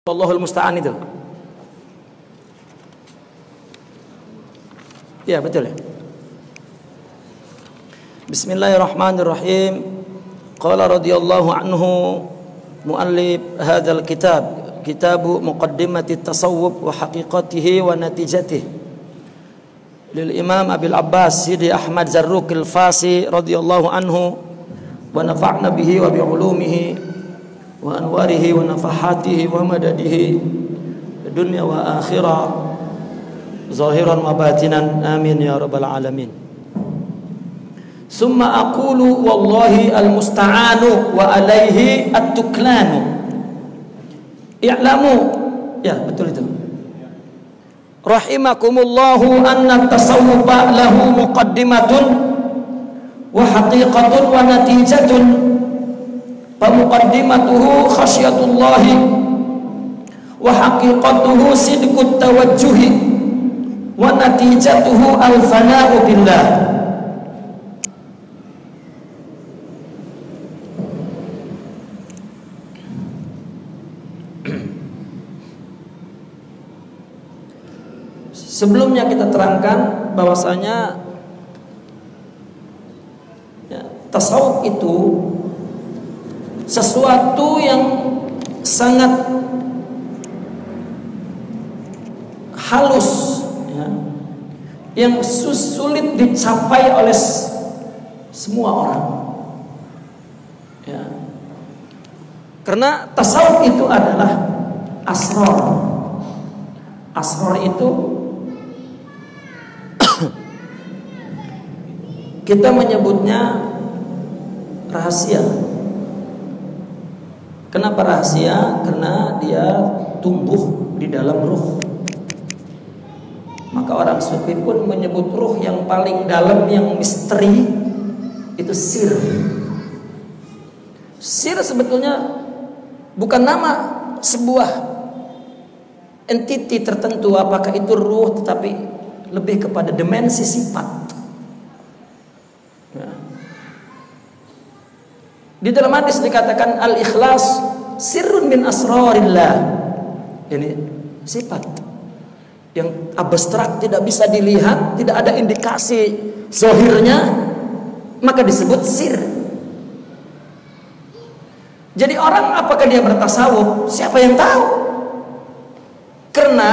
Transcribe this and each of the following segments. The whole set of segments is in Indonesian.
Allahul musta'an itu. Ya, betul ya. Bismillahirrahmanirrahim. Qala radhiyallahu anhu muallif hadzal kitab, kitabu muqaddimati tasawuf wa haqiqatihi wa natijatihi. Lil Imam Abil Abbas Sidi Ahmad Zarruq al-Fasi radhiyallahu anhu wa nafa'na bihi wa bi ulumihi wa anwarihi wa nafahatihi wa madadihi dunya wa akhirah zahiran wa batinan amin ya rabbal alamin. Summa aqulu wallahi al-musta'anu wa alaihi at-tuklanu. I'lamu, ya betul itu, rahimakumullahu anna tasawwufa lahu muqaddimatun wa haqiqatun wa natijatun. Muqaddimatuhu khasyatullahi wa haqiqatuhu sidqut tawajjuhi wa natijatuhu al-fana'u billah. Sebelumnya kita terangkan bahwasanya ya, tasawuf itu sesuatu yang sangat halus ya, yang sulit dicapai oleh semua orang ya. Karena tasawuf itu adalah asrar. Asrar itu kita menyebutnya rahasia. Kenapa rahasia? Karena dia tumbuh di dalam ruh. Maka orang sufi pun menyebut ruh yang paling dalam, yang misteri, itu sir. Sir sebetulnya bukan nama sebuah entiti tertentu, apakah itu ruh, tetapi lebih kepada dimensi sifat. Ya. Di dalam hadis dikatakan al-ikhlas sirrun min asrarillah. Ini sifat yang abstrak, tidak bisa dilihat, tidak ada indikasi zahirnya, maka disebut sir. Jadi orang apakah dia bertasawuf? Siapa yang tahu? Karena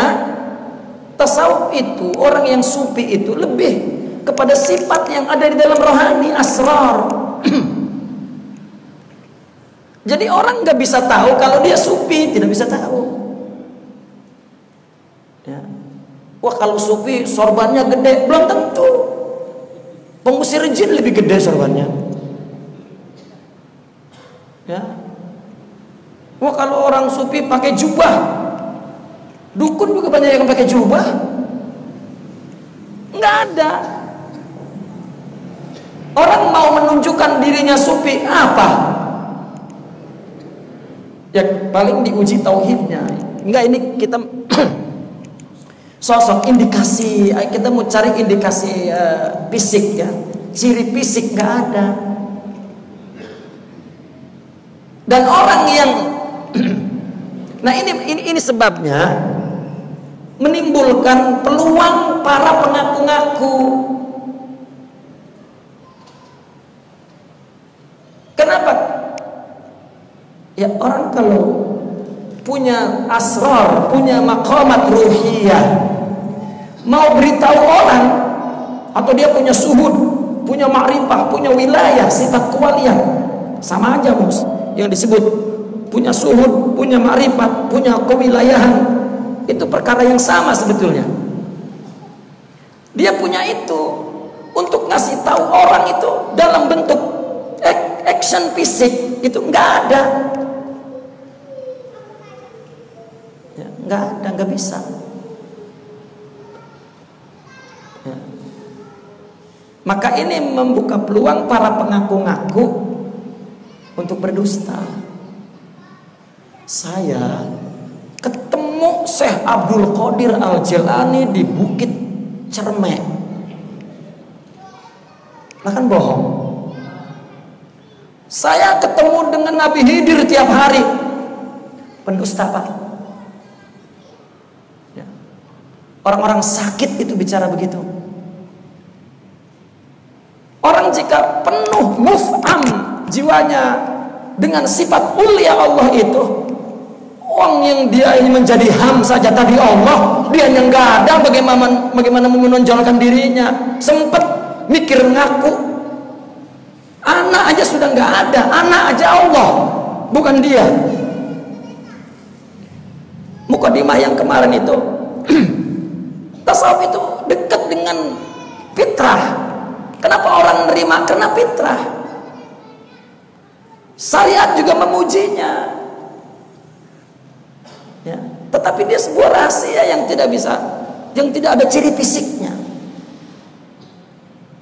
tasawuf itu, orang yang sufi itu lebih kepada sifat yang ada di dalam rohani, asrar. Jadi orang nggak bisa tahu kalau dia sufi, tidak bisa tahu. Ya. Wah kalau sufi sorbannya gede, belum tentu. Pengusir jin lebih gede sorbannya. Ya. Wah kalau orang sufi pakai jubah, dukun juga banyak yang pakai jubah. Nggak ada. Orang mau menunjukkan dirinya sufi apa? Ya paling diuji tauhidnya. Enggak, ini kita sosok indikasi, kita mau cari indikasi fisik ya, ciri fisik nggak ada. Dan orang yang nah ini sebabnya menimbulkan peluang para pengaku-ngaku. Kenapa? Ya orang kalau punya asrar, punya maqamat ruhiyah, mau beritahu orang, atau dia punya suhud, punya ma'rifah, punya wilayah, sifat kewalian, sama aja mus. Yang disebut punya suhud, punya ma'rifat, punya kewilayahan, itu perkara yang sama sebetulnya. Dia punya itu untuk ngasih tahu orang itu dalam bentuk action fisik, itu nggak ada. Nggak ada, nggak bisa ya. Maka ini membuka peluang para pengaku-ngaku untuk berdusta. Saya ketemu Syekh Abdul Qadir Al-Jilani di Bukit Cermek, lah kan bohong. Saya ketemu dengan Nabi Khidir tiap hari, pendusta Pak. Orang-orang sakit itu bicara begitu. Orang jika penuh muf'am jiwanya dengan sifat ulia Allah itu, orang yang dia ini menjadi ham saja tadi Allah, dia yang nggak ada bagaimana menonjolkan dirinya, sempet mikir ngaku, anak aja sudah nggak ada, anak aja Allah, bukan dia. Mukadimah yang kemarin itu, tasawuf itu dekat dengan fitrah. Kenapa orang nerima? Karena fitrah. Syariat juga memujinya. Ya, tetapi dia sebuah rahasia yang tidak bisa, yang tidak ada ciri fisiknya.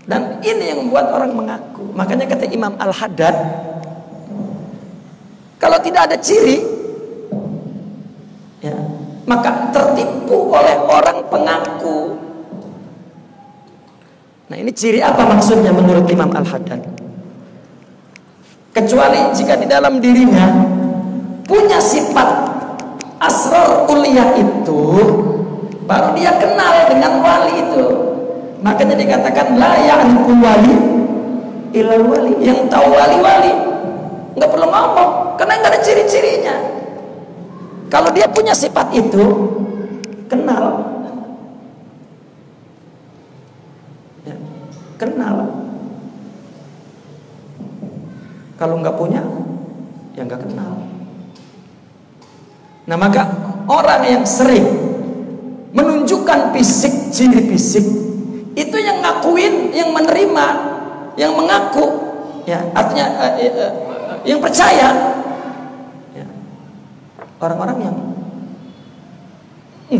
Dan ini yang membuat orang mengaku. Makanya kata Imam Al-Haddad, kalau tidak ada ciri, ya, maka tertipu oleh orang pengaku. Nah, ini ciri apa maksudnya menurut Imam Al-Haddad? Kecuali jika di dalam dirinya punya sifat asrar ulia itu, baru dia kenal dengan wali itu. Makanya dikatakan la ya'riful wali ilal wali. Yang tahu wali-wali nggak perlu ngomong, karena nggak ada ciri-cirinya. Kalau dia punya sifat itu, kenal. Ya, kenal. Kalau nggak punya, ya nggak kenal. Nah, maka orang yang sering menunjukkan fisik, ciri fisik, itu yang ngakuin, yang menerima, yang mengaku, ya, artinya yang percaya. Ya. Orang-orang yang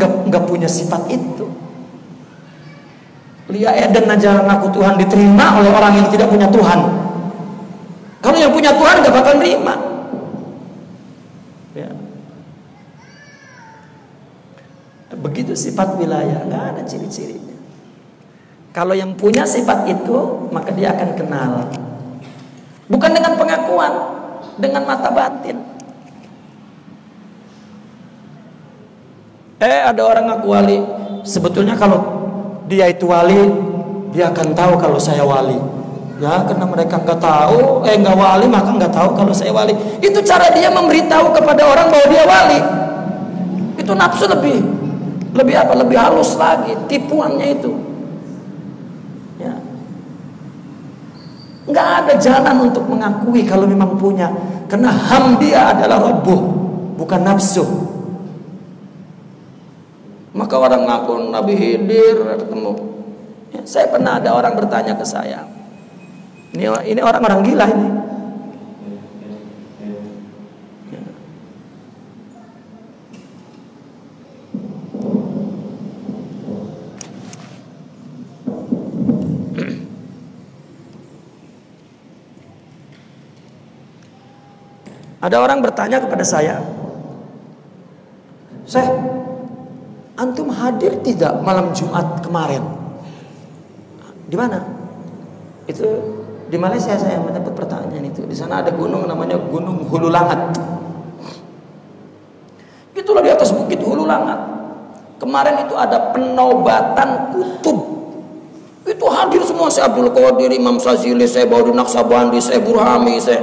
nggak punya sifat itu. Lia Eden aja ngaku Tuhan diterima oleh orang yang tidak punya Tuhan. Kalau yang punya Tuhan gak bakal nerima. Ya. Begitu sifat wilayah, gak ada ciri-cirinya. Kalau yang punya sifat itu, maka dia akan kenal. Bukan dengan pengakuan, dengan mata batin. Ada orang ngaku wali. Sebetulnya kalau dia itu wali, dia akan tahu kalau saya wali. Ya, karena mereka nggak tahu, nggak wali, maka nggak tahu kalau saya wali. Itu cara dia memberitahu kepada orang bahwa dia wali. Itu nafsu lebih apa? Lebih halus lagi tipuannya itu. Ya. Nggak ada jalan untuk mengakui kalau memang punya, karena ham dia adalah roboh, bukan nafsu. Maka orang ngaku Nabi Khidir ketemu. Ya, saya pernah ada orang bertanya ke saya. Ini orang-orang gila ini. Ya. Ada orang bertanya kepada saya, "Syekh, antum hadir tidak malam Jumat kemarin?" Di mana? Itu di Malaysia saya mendapat pertanyaan itu. Di sana ada gunung namanya Gunung Hulu Langat. Itulah di atas bukit Hulu Langat. Kemarin itu ada penobatan kutub. Itu hadir semua, saya Abdul Qadir, Imam Sazili, saya Baudin Naqsabandi, saya Burhami, saya.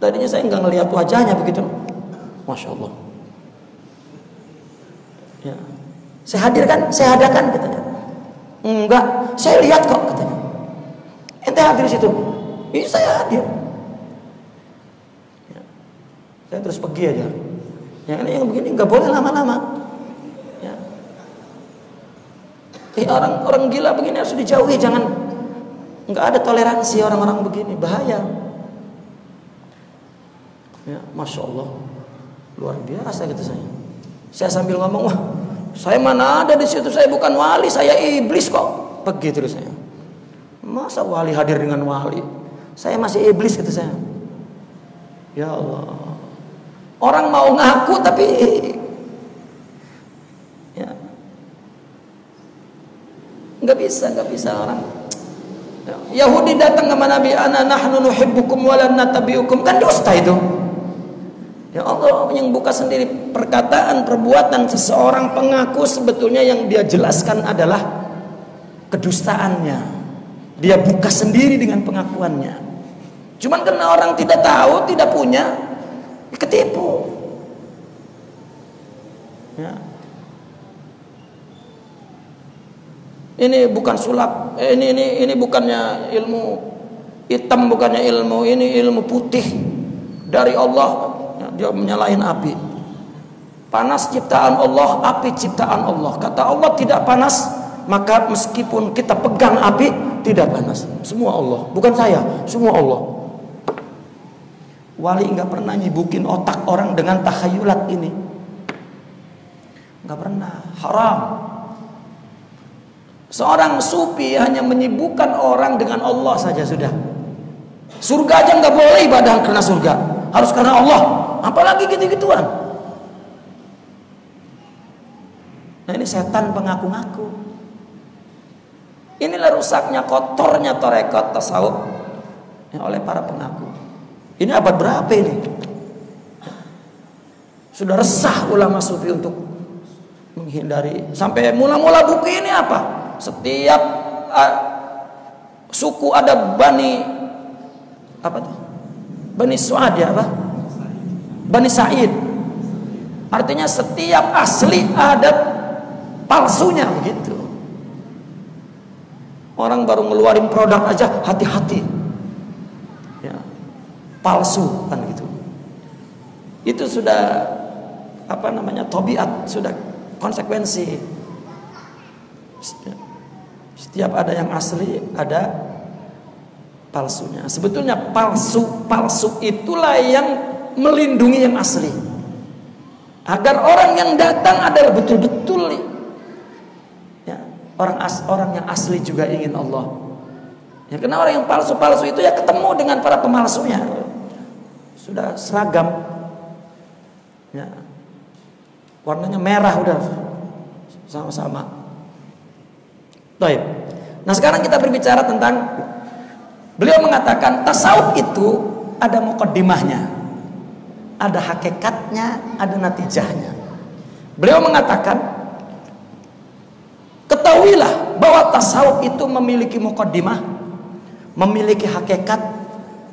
Tadinya saya nggak ngelihat wajahnya begitu. Masya Allah. Ya. Saya hadirkan, saya adakan katanya. Enggak, saya lihat kok katanya. Ente hadir di situ? Ini saya hadir. Ya. Saya terus pergi aja. Yang begini nggak boleh lama-lama. Ya. Orang gila begini harus dijauhi, jangan. Nggak ada toleransi orang-orang begini, bahaya. Ya, Masya Allah, luar biasa gitu saya. Saya sambil ngomong, wah, saya mana ada di situ, saya bukan wali, saya iblis kok. Pergi terus saya. Masa wali hadir dengan wali? Saya masih iblis gitu saya. Ya Allah. Orang mau ngaku tapi ya nggak bisa orang. Yahudi datang ke Nabi, ana nahnu nuhibbukum wa lan natabi'ukum, kan dusta itu. Ya Allah yang buka sendiri perkataan, perbuatan seseorang pengaku sebetulnya yang dia jelaskan adalah kedustaannya. Dia buka sendiri dengan pengakuannya. Cuman karena orang tidak tahu, tidak punya, ketipu. Ya. Ini bukan sulap, ini bukannya ilmu hitam, bukannya ilmu, ini ilmu putih dari Allah. Dia menyalahin api. Panas ciptaan Allah, api ciptaan Allah. Kata Allah tidak panas, maka meskipun kita pegang api tidak panas. Semua Allah, bukan saya, semua Allah. Wali nggak pernah nyibukin otak orang dengan takhayulat ini, nggak pernah. Haram. Seorang sufi hanya menyibukkan orang dengan Allah saja sudah. Surga aja nggak boleh ibadah karena surga, harus karena Allah. Apalagi gitu-gituan. Nah ini setan pengaku-ngaku. Inilah rusaknya, kotornya tarekat tasawuf oleh para pengaku. Ini abad berapa ini? Sudah resah ulama sufi untuk menghindari. Sampai mula-mula buku ini apa? Setiap suku ada Bani apa tuh? Bani Su'ad ya apa? Bani Sa'id. Artinya setiap asli ada palsunya begitu. Orang baru ngeluarin produk aja hati-hati. Ya. Palsu kan gitu. Itu sudah apa namanya? Tabiat, sudah konsekuensi. Setiap ada yang asli ada palsunya. Sebetulnya palsu itulah yang melindungi yang asli, agar orang yang datang adalah betul-betul ya, orang yang asli juga ingin Allah. Ya, karena orang yang palsu-palsu itu ya ketemu dengan para pemalsunya, sudah seragam, ya, warnanya merah udah sama-sama. Baik. Nah sekarang kita berbicara tentang, beliau mengatakan tasawuf itu ada muqaddimahnya, ada hakikatnya, ada natijahnya. Beliau mengatakan, ketahuilah bahwa tasawuf itu memiliki muqaddimah, memiliki hakikat,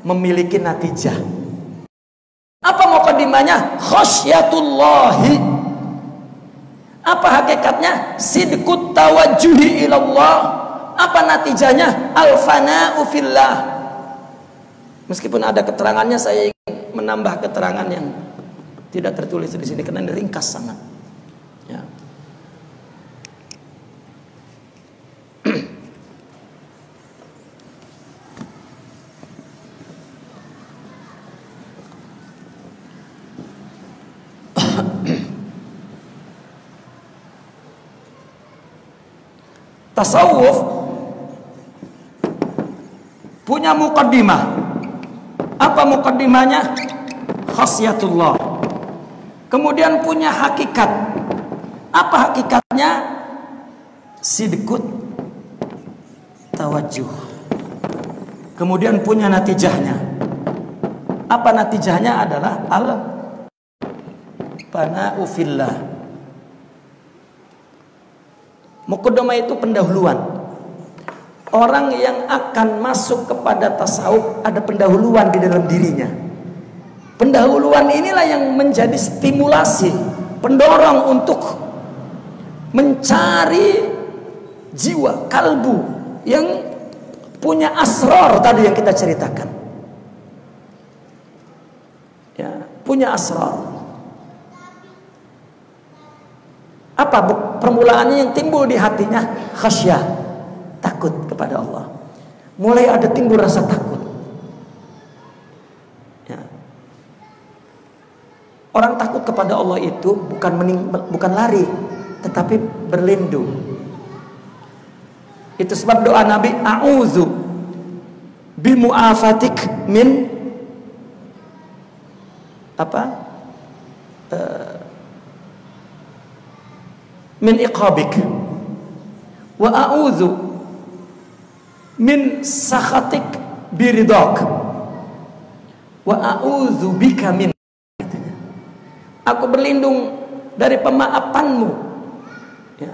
memiliki natijah. Apa muqaddimahnya? Khasyatullahi. Apa hakikatnya? Sidqut tawajjuhi ilallah. Apa natijahnya? Al-fana'u fillah. Meskipun ada keterangannya, saya ingin menambah keterangan yang tidak tertulis di sini karena ini ringkas sangat. Ya. Tasawuf punya muqaddimah. Apa muqaddimahnya? Khasyatullah. Kemudian punya hakikat. Apa hakikatnya? Sidqut tawajjuh. Kemudian punya natijahnya. Apa natijahnya? Adalah al-fana'u fillah. Muqaddimah itu pendahuluan. Orang yang akan masuk kepada tasawuf ada pendahuluan di dalam dirinya. Pendahuluan inilah yang menjadi stimulasi, pendorong untuk mencari jiwa, kalbu yang punya asrar tadi yang kita ceritakan. Ya, punya asrar. Apa permulaannya yang timbul di hatinya? Khasyah, takut kepada Allah. Mulai ada timbul rasa takut. Ya. Orang takut kepada Allah itu bukan lari, tetapi berlindung. Itu sebab doa Nabi, a'udzu bimu'afatik min min iqabik wa a'udzu min sakhatik biridak wa a'udzu bika min. Aku berlindung dari pemaafanmu. Ya.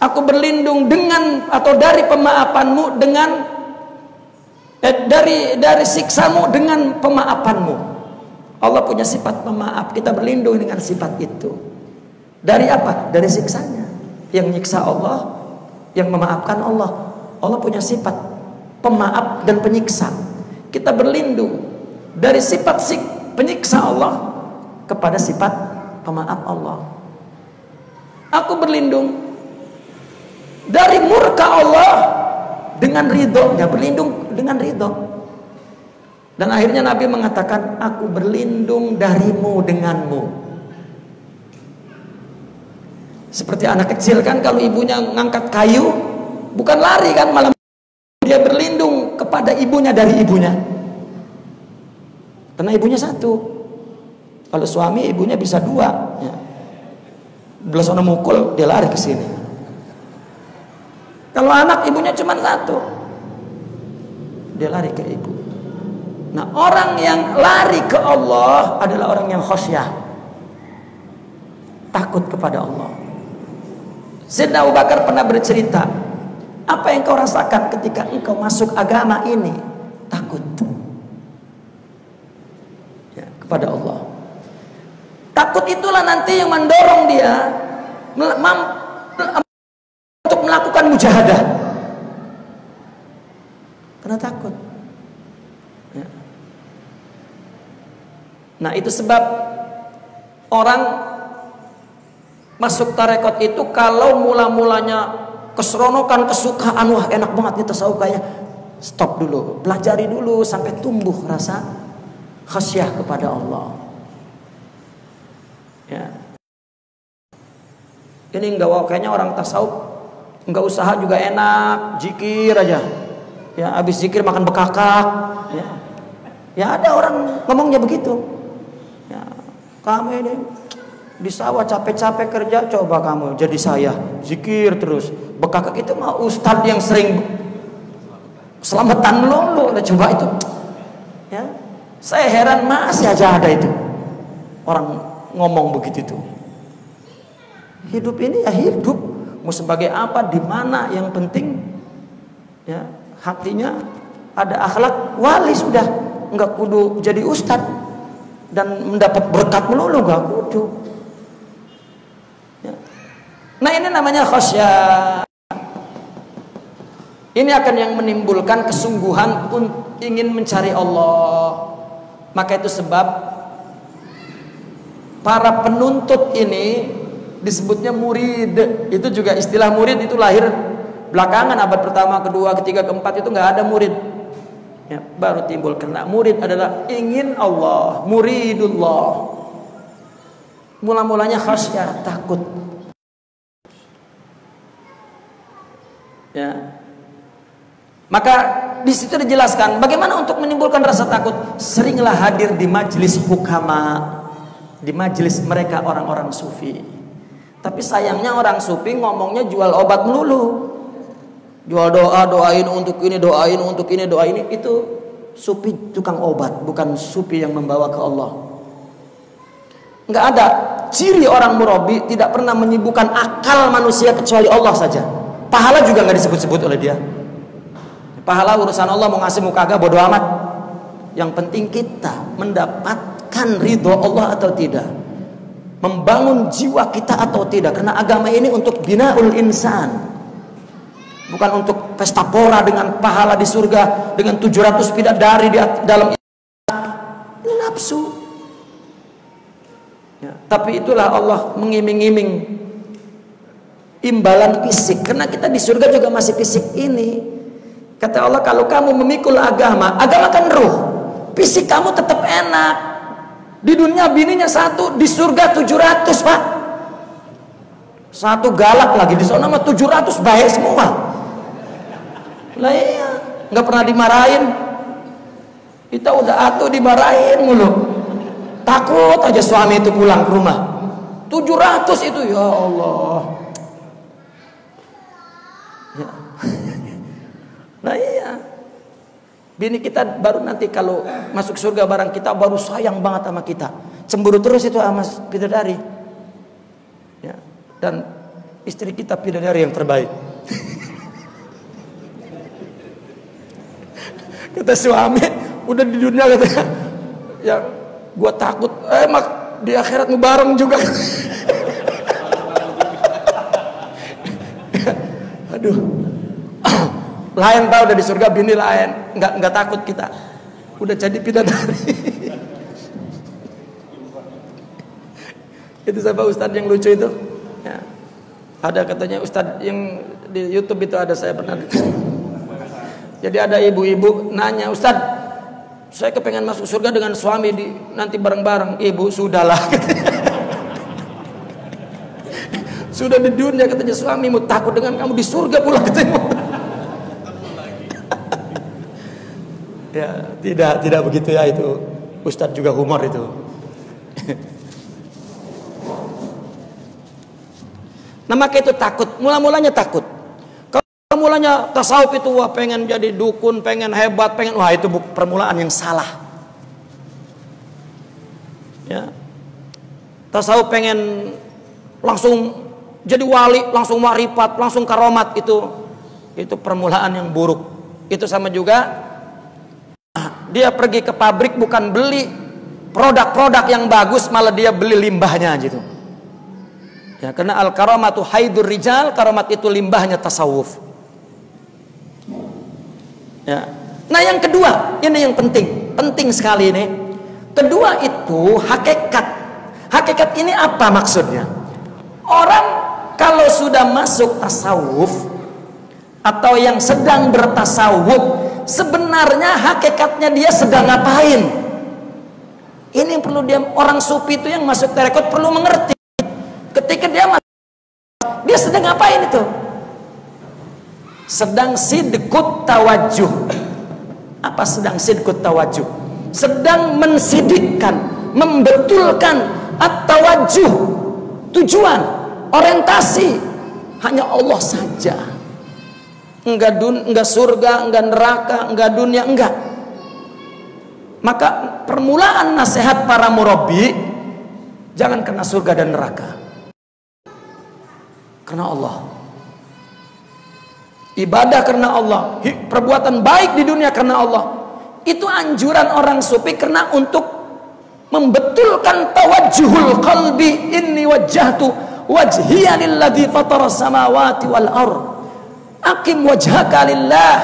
Aku berlindung dengan atau dari pemaafanmu dengan dari siksamu dengan pemaafanmu. Allah punya sifat pemaaf. Kita berlindung dengan sifat itu. Dari apa? Dari siksanya. Yang nyiksa Allah, yang memaafkan Allah. Allah punya sifat pemaaf dan penyiksa. Kita berlindung dari sifat penyiksa Allah kepada sifat pemaaf Allah. Aku berlindung dari murka Allah dengan ridhonya, berlindung dengan ridho. Dan akhirnya Nabi mengatakan, aku berlindung darimu denganmu. Seperti anak kecil kan, kalau ibunya ngangkat kayu, bukan lari kan, malah dia berlindung kepada ibunya dari ibunya. Karena ibunya satu. Kalau suami ibunya bisa dua. Ya. Belah sana mukul, dia lari ke sini. Kalau anak ibunya cuma satu, dia lari ke ibu. Nah, orang yang lari ke Allah adalah orang yang khasyah, takut kepada Allah. Sayyidina Abu Bakar pernah bercerita, apa yang kau rasakan ketika engkau masuk agama ini? Takut ya, kepada Allah. Takut itulah nanti yang mendorong dia untuk melakukan mujahadah. Karena takut. Ya. Nah, itu sebab orang masuk tarekat itu kalau mula-mulanya keseronokan, kesukaan, wah enak banget nih tasawuf kayaknya, stop dulu, pelajari dulu sampai tumbuh rasa khasyah kepada Allah. Ya. Ini enggak, wah kayaknya orang tasawuf enggak usaha juga enak, zikir aja. Ya, habis zikir makan bekakak. Ya. Ya ada orang ngomongnya begitu. Ya, kamu ini di sawah capek-capek kerja, coba kamu jadi saya zikir terus. Bekakak itu mah ustadz yang sering selamatan melulu. Udah coba itu. Ya, saya heran masih aja ada itu orang ngomong begitu tuh. Hidup ini ya hidup, mau sebagai apa, di mana, yang penting ya hatinya ada akhlak wali sudah, nggak kudu jadi ustadz dan mendapat berkat melulu, nggak kudu. Ya. Nah ini namanya khasyah. Ini akan yang menimbulkan kesungguhan ingin mencari Allah. Maka itu sebab para penuntut ini disebutnya murid. Itu juga istilah murid itu lahir belakangan, abad pertama, kedua, ketiga, keempat itu nggak ada murid. Ya, baru timbul. Karena murid adalah ingin Allah, muridullah. Mula-mulanya khasyah, takut. Ya. Maka di situ dijelaskan bagaimana untuk menimbulkan rasa takut. Seringlah hadir di majelis hukama, di majelis mereka orang-orang sufi. Tapi sayangnya orang sufi ngomongnya jual obat melulu. Jual doa, doain untuk ini, doain untuk ini, doain ini. Itu sufi tukang obat, bukan sufi yang membawa ke Allah. Enggak ada ciri orang murabi tidak pernah menyibukkan akal manusia kecuali Allah saja. Pahala juga nggak disebut-sebut oleh dia. Pahala urusan Allah, mau ngasih mau kagak bodo amat. Yang penting kita mendapatkan ridho Allah atau tidak, membangun jiwa kita atau tidak. Karena agama ini untuk binaul insan, bukan untuk pesta pora dengan pahala di surga dengan 700 bidadari di dalam ini nafsu. Ya, tapi itulah Allah mengiming-iming imbalan fisik, karena kita di surga juga masih fisik ini. Kata Allah, kalau kamu memikul agama, agama kan ruh, fisik kamu tetap enak. Di dunia bininya satu, di surga 700 pak. Satu galak lagi, di sana mah 700 baik semua. Lah iya, nggak pernah dimarahin. Kita udah atuh dimarahin mulu. Takut aja suami itu pulang ke rumah. 700 itu, ya Allah. Ya. Nah iya, bini kita baru nanti kalau masuk surga barang kita baru sayang banget sama kita. cemburu terus itu sama bidadari. Ya, dan istri kita bidadari yang terbaik. Kata suami, udah di dunia katanya, ya gua takut, mak di akhirat bareng juga. Aduh, lain tahu udah di surga, bini lain, nggak takut kita, udah jadi bidadari. Itu sama ustadz yang lucu itu, ya. Ada katanya ustadz yang di YouTube itu ada, saya pernah. Jadi ada ibu-ibu nanya, Ustadz, saya kepengen masuk surga dengan suami nanti bareng-bareng. Ibu, sudahlah. Sudah di dunia katanya suamimu takut dengan kamu, di surga pula katanya. Ya, tidak begitu ya, itu Ustadz juga humor itu. Nah, maka itu takut, mula-mulanya takut. Mulanya tasawuf itu wah pengen jadi dukun, pengen hebat, wah itu permulaan yang salah. Ya. Tasawuf pengen langsung jadi wali, langsung marifat, langsung karomat, itu permulaan yang buruk. Itu sama juga dia pergi ke pabrik bukan beli produk-produk yang bagus, malah dia beli limbahnya gitu. Ya, karena al-karamatu haidur rijal, karomat itu limbahnya tasawuf. Ya. Nah yang kedua, ini yang penting sekali ini. Kedua itu hakikat. Hakikat ini apa maksudnya? Orang kalau sudah masuk tasawuf atau yang sedang bertasawuf, sebenarnya hakikatnya dia sedang ngapain? Ini yang perlu orang sufi itu yang masuk tarekat perlu mengerti. Ketika dia masuk, dia sedang ngapain itu? Sedang sidqut tawajuh. Apa sedang sidqut tawajuh? Sedang mensidikkan, membetulkan at-tawajuh, tujuan, orientasi hanya Allah saja. Enggak surga, enggak neraka, enggak dunia, enggak. Maka permulaan nasihat para murabbi, jangan kena surga dan neraka, karena Allah. Ibadah karena Allah, perbuatan baik di dunia karena Allah. Itu anjuran orang sufi karena untuk membetulkan tawajjuhul qalbi, inni wajjahtu wajhiya lilladzi fatara samawati wal ard. Aqim wajhaka lillah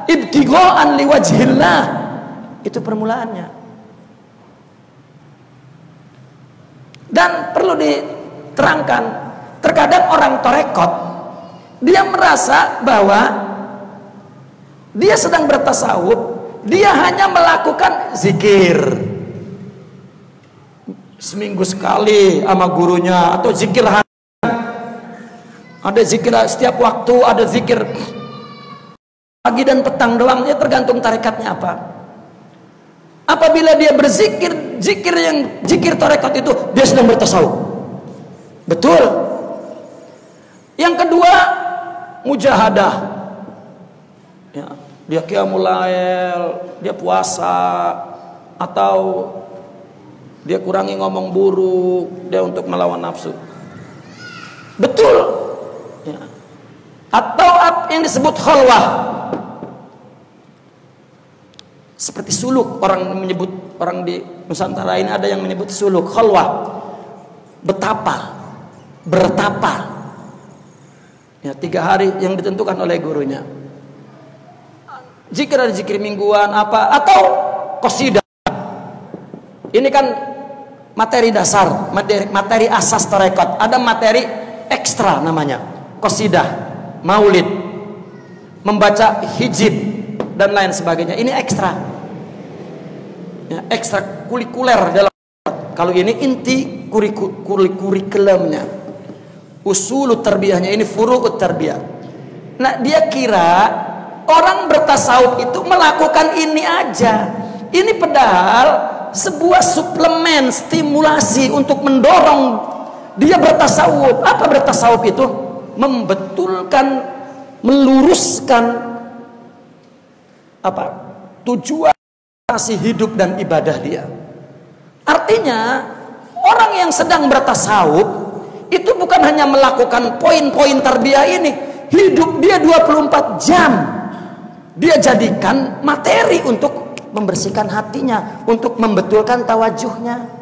ibtigha'an liwajhillah. Itu permulaannya. Dan perlu diterangkan, terkadang orang tarekat dia merasa bahwa dia sedang bertasawuf, dia hanya melakukan zikir seminggu sekali sama gurunya, atau zikir ada zikir setiap waktu, ada zikir pagi dan petang doang, ya tergantung tarekatnya apa. Apabila dia berzikir, zikir tarekat itu, dia sedang bertasawuf. Betul. Yang kedua, mujahadah. Ya, dia qiyamul lail, dia puasa, atau dia kurangi ngomong buruk, dia untuk melawan nafsu. Betul. Ya. Atau yang disebut khalwah. Seperti suluk, orang di Nusantara ini ada yang menyebut suluk, khalwah. Bertapa. Ya, 3 hari yang ditentukan oleh gurunya. Zikir ada zikir mingguan apa, atau qasidah. Ini kan materi dasar, materi asas tarekat. Ada materi ekstra namanya, qasidah, maulid, membaca hijab dan lain sebagainya. Ini ekstra. Ya, ekstra kurikuler dalam. Kalau ini inti kurikulumnya. Usul tarbiyahnya, ini furu'ut tarbiyah. Nah, dia kira orang bertasawuf itu melakukan ini aja. Ini padahal sebuah suplemen, stimulasi untuk mendorong dia bertasawuf. Apa bertasawuf itu? Membetulkan, meluruskan tujuan hidup dan ibadah dia. Artinya orang yang sedang bertasawuf itu bukan hanya melakukan poin-poin tarbiyah ini, hidup dia 24 jam dia jadikan materi untuk membersihkan hatinya, untuk membetulkan tawajuhnya.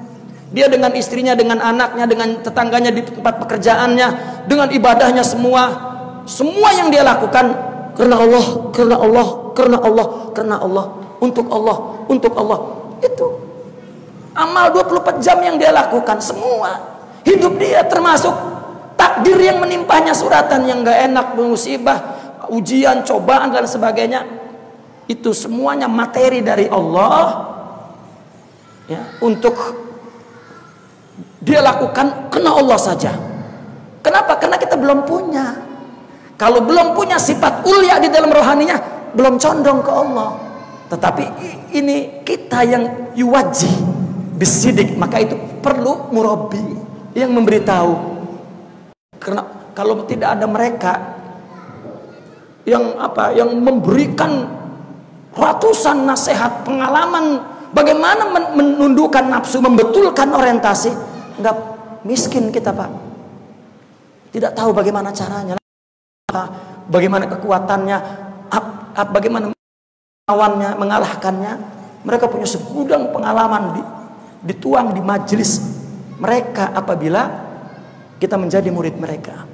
Dia dengan istrinya, dengan anaknya, dengan tetangganya di tempat pekerjaannya, dengan ibadahnya, semua yang dia lakukan karena Allah, karena Allah, karena Allah, karena Allah, untuk Allah, untuk Allah. Itu amal 24 jam yang dia lakukan, semua hidup dia, termasuk takdir yang menimpahnya, suratan yang gak enak, musibah, ujian, cobaan dan sebagainya. Itu semuanya materi dari Allah ya, untuk dia lakukan karena Allah saja. Kenapa? Karena kita belum punya. Kalau belum punya sifat ulia di dalam rohaninya, belum condong ke Allah. Tetapi ini kita yang yuwajih bisidik, maka itu perlu murabi yang memberitahu. Karena kalau tidak ada mereka yang memberikan ratusan nasihat, pengalaman bagaimana menundukkan nafsu, membetulkan orientasi, enggak miskin kita, Pak. Tidak tahu bagaimana caranya, bagaimana kekuatannya, bagaimana melawannya, mengalahkannya. Mereka punya segudang pengalaman dituang di majelis mereka apabila kita menjadi murid mereka.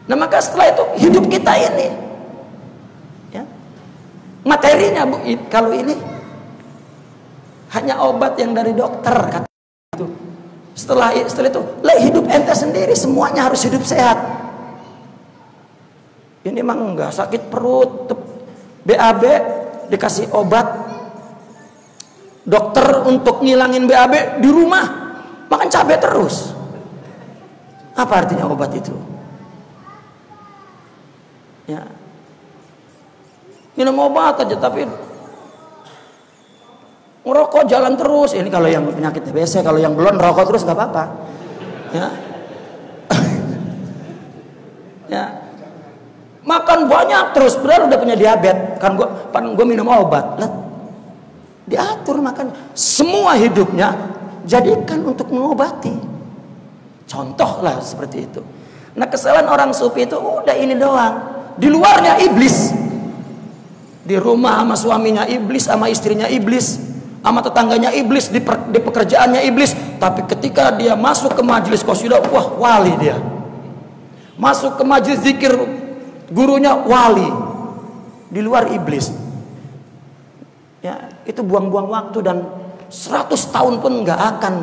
Nah, maka setelah itu hidup kita ini ya, materinya kalau ini hanya obat yang dari dokter kata itu. Setelah itu lah hidup ente sendiri, semuanya harus hidup sehat. Ini emang enggak sakit perut, BAB dikasih obat dokter untuk ngilangin BAB, di rumah makan cabai terus. Apa artinya obat itu? Ya, minum obat aja tapi ngerokok jalan terus. Ini kalau yang penyakit TBC, kalau yang belum rokok terus nggak apa-apa. Ya, ya, makan banyak terus, padahal udah punya diabetes. Kan gue minum obat, lah, diatur makan. Semua hidupnya jadikan untuk mengobati. Contoh lah seperti itu. Nah, kesalahan orang sufi itu udah ini doang. Di luarnya iblis, di rumah sama suaminya iblis, sama istrinya iblis, sama tetangganya iblis, di pekerjaannya iblis. Tapi ketika dia masuk ke majelis qasidah, wah wali dia. Masuk ke majelis zikir, gurunya wali. Di luar iblis. Ya, itu buang-buang waktu dan 100 tahun pun nggak akan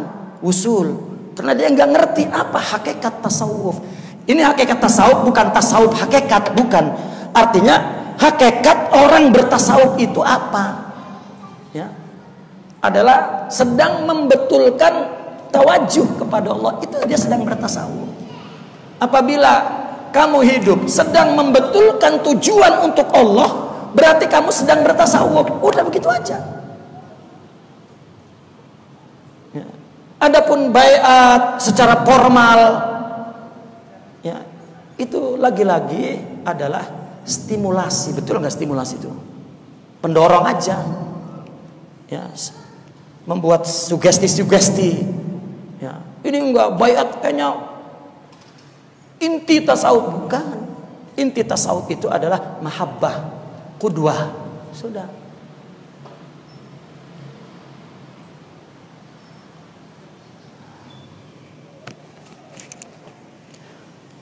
usul. Karena dia nggak ngerti apa hakikat tasawuf. Ini hakikat tasawuf, bukan tasawuf hakikat, bukan. Artinya hakikat orang bertasawuf itu apa? Ya, adalah sedang membetulkan tawajuh kepada Allah. Itu dia sedang bertasawuf. Apabila kamu hidup sedang membetulkan tujuan untuk Allah, berarti kamu sedang bertasawuf. Udah begitu aja. Ya. Adapun baiat secara formal, ya, itu lagi-lagi adalah stimulasi. Betul nggak stimulasi itu? Pendorong aja. Ya, membuat sugesti-sugesti. Ya, ini enggak baiat kayaknya inti tasawuf, bukan. Inti tasawuf itu adalah mahabbah, qudwah. Sudah.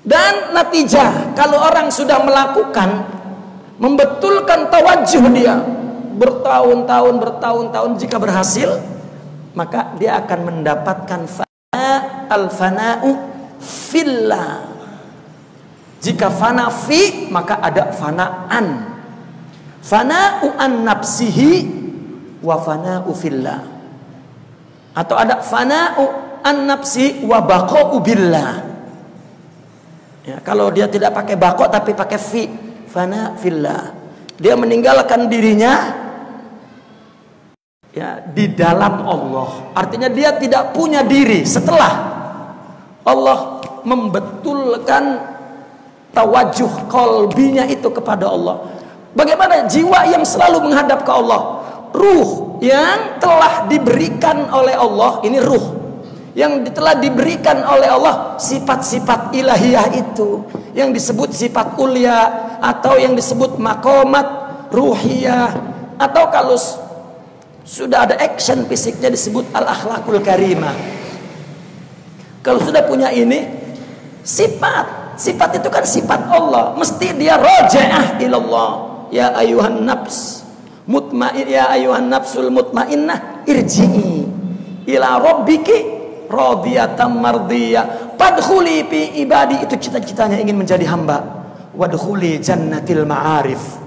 Dan natijah, kalau orang sudah melakukan, membetulkan tawajuh dia bertahun-tahun, jika berhasil, maka dia akan mendapatkan al-fana'u fillah. Jika fana fi, maka ada fana'an. Fana'u an nafsihi wa fana'u fillah. Atau ada fana'u an nafsi wa baqa'u billah. Ya, kalau dia tidak pakai bako tapi pakai fi, fana fillah, dia meninggalkan dirinya ya di dalam Allah. Artinya dia tidak punya diri setelah Allah membetulkan tawajuh qalbinya itu kepada Allah. Bagaimana jiwa yang selalu menghadap ke Allah, ruh yang telah diberikan oleh Allah, ini ruh yang telah diberikan oleh Allah sifat-sifat ilahiyah itu yang disebut sifat ulia atau yang disebut maqamat ruhiyah, atau kalau sudah ada action fisiknya disebut al-akhlakul karimah. Kalau sudah punya ini sifat itu kan sifat Allah, mesti dia raji'ah ilallah. Ya ayuhan nafs mutmain, ya ayuhan nafsul mutmainnah irji'i ila rabbiki radiyatan mardiyah fadkhuli fi ibadi. Itu cita-citanya ingin menjadi hamba. Wadkhuli jannatil ma'arif,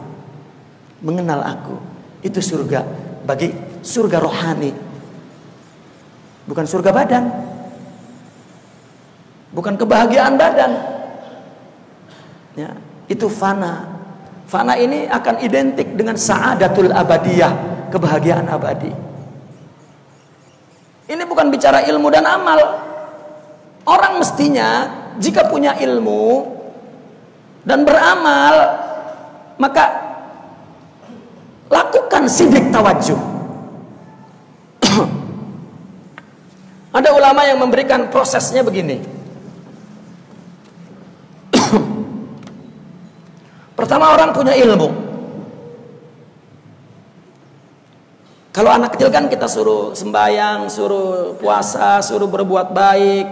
mengenal aku. Itu surga, bagi surga rohani, bukan surga badan, bukan kebahagiaan badan ya. Itu fana. Fana ini akan identik dengan sa'adatul abadiyah, kebahagiaan abadi. Ini bukan bicara ilmu dan amal. Orang mestinya jika punya ilmu dan beramal, maka lakukan sidik tawajuh. Ada ulama yang memberikan prosesnya begini. Pertama, orang punya ilmu. Kalau anak kecil kan kita suruh sembahyang, suruh puasa, suruh berbuat baik.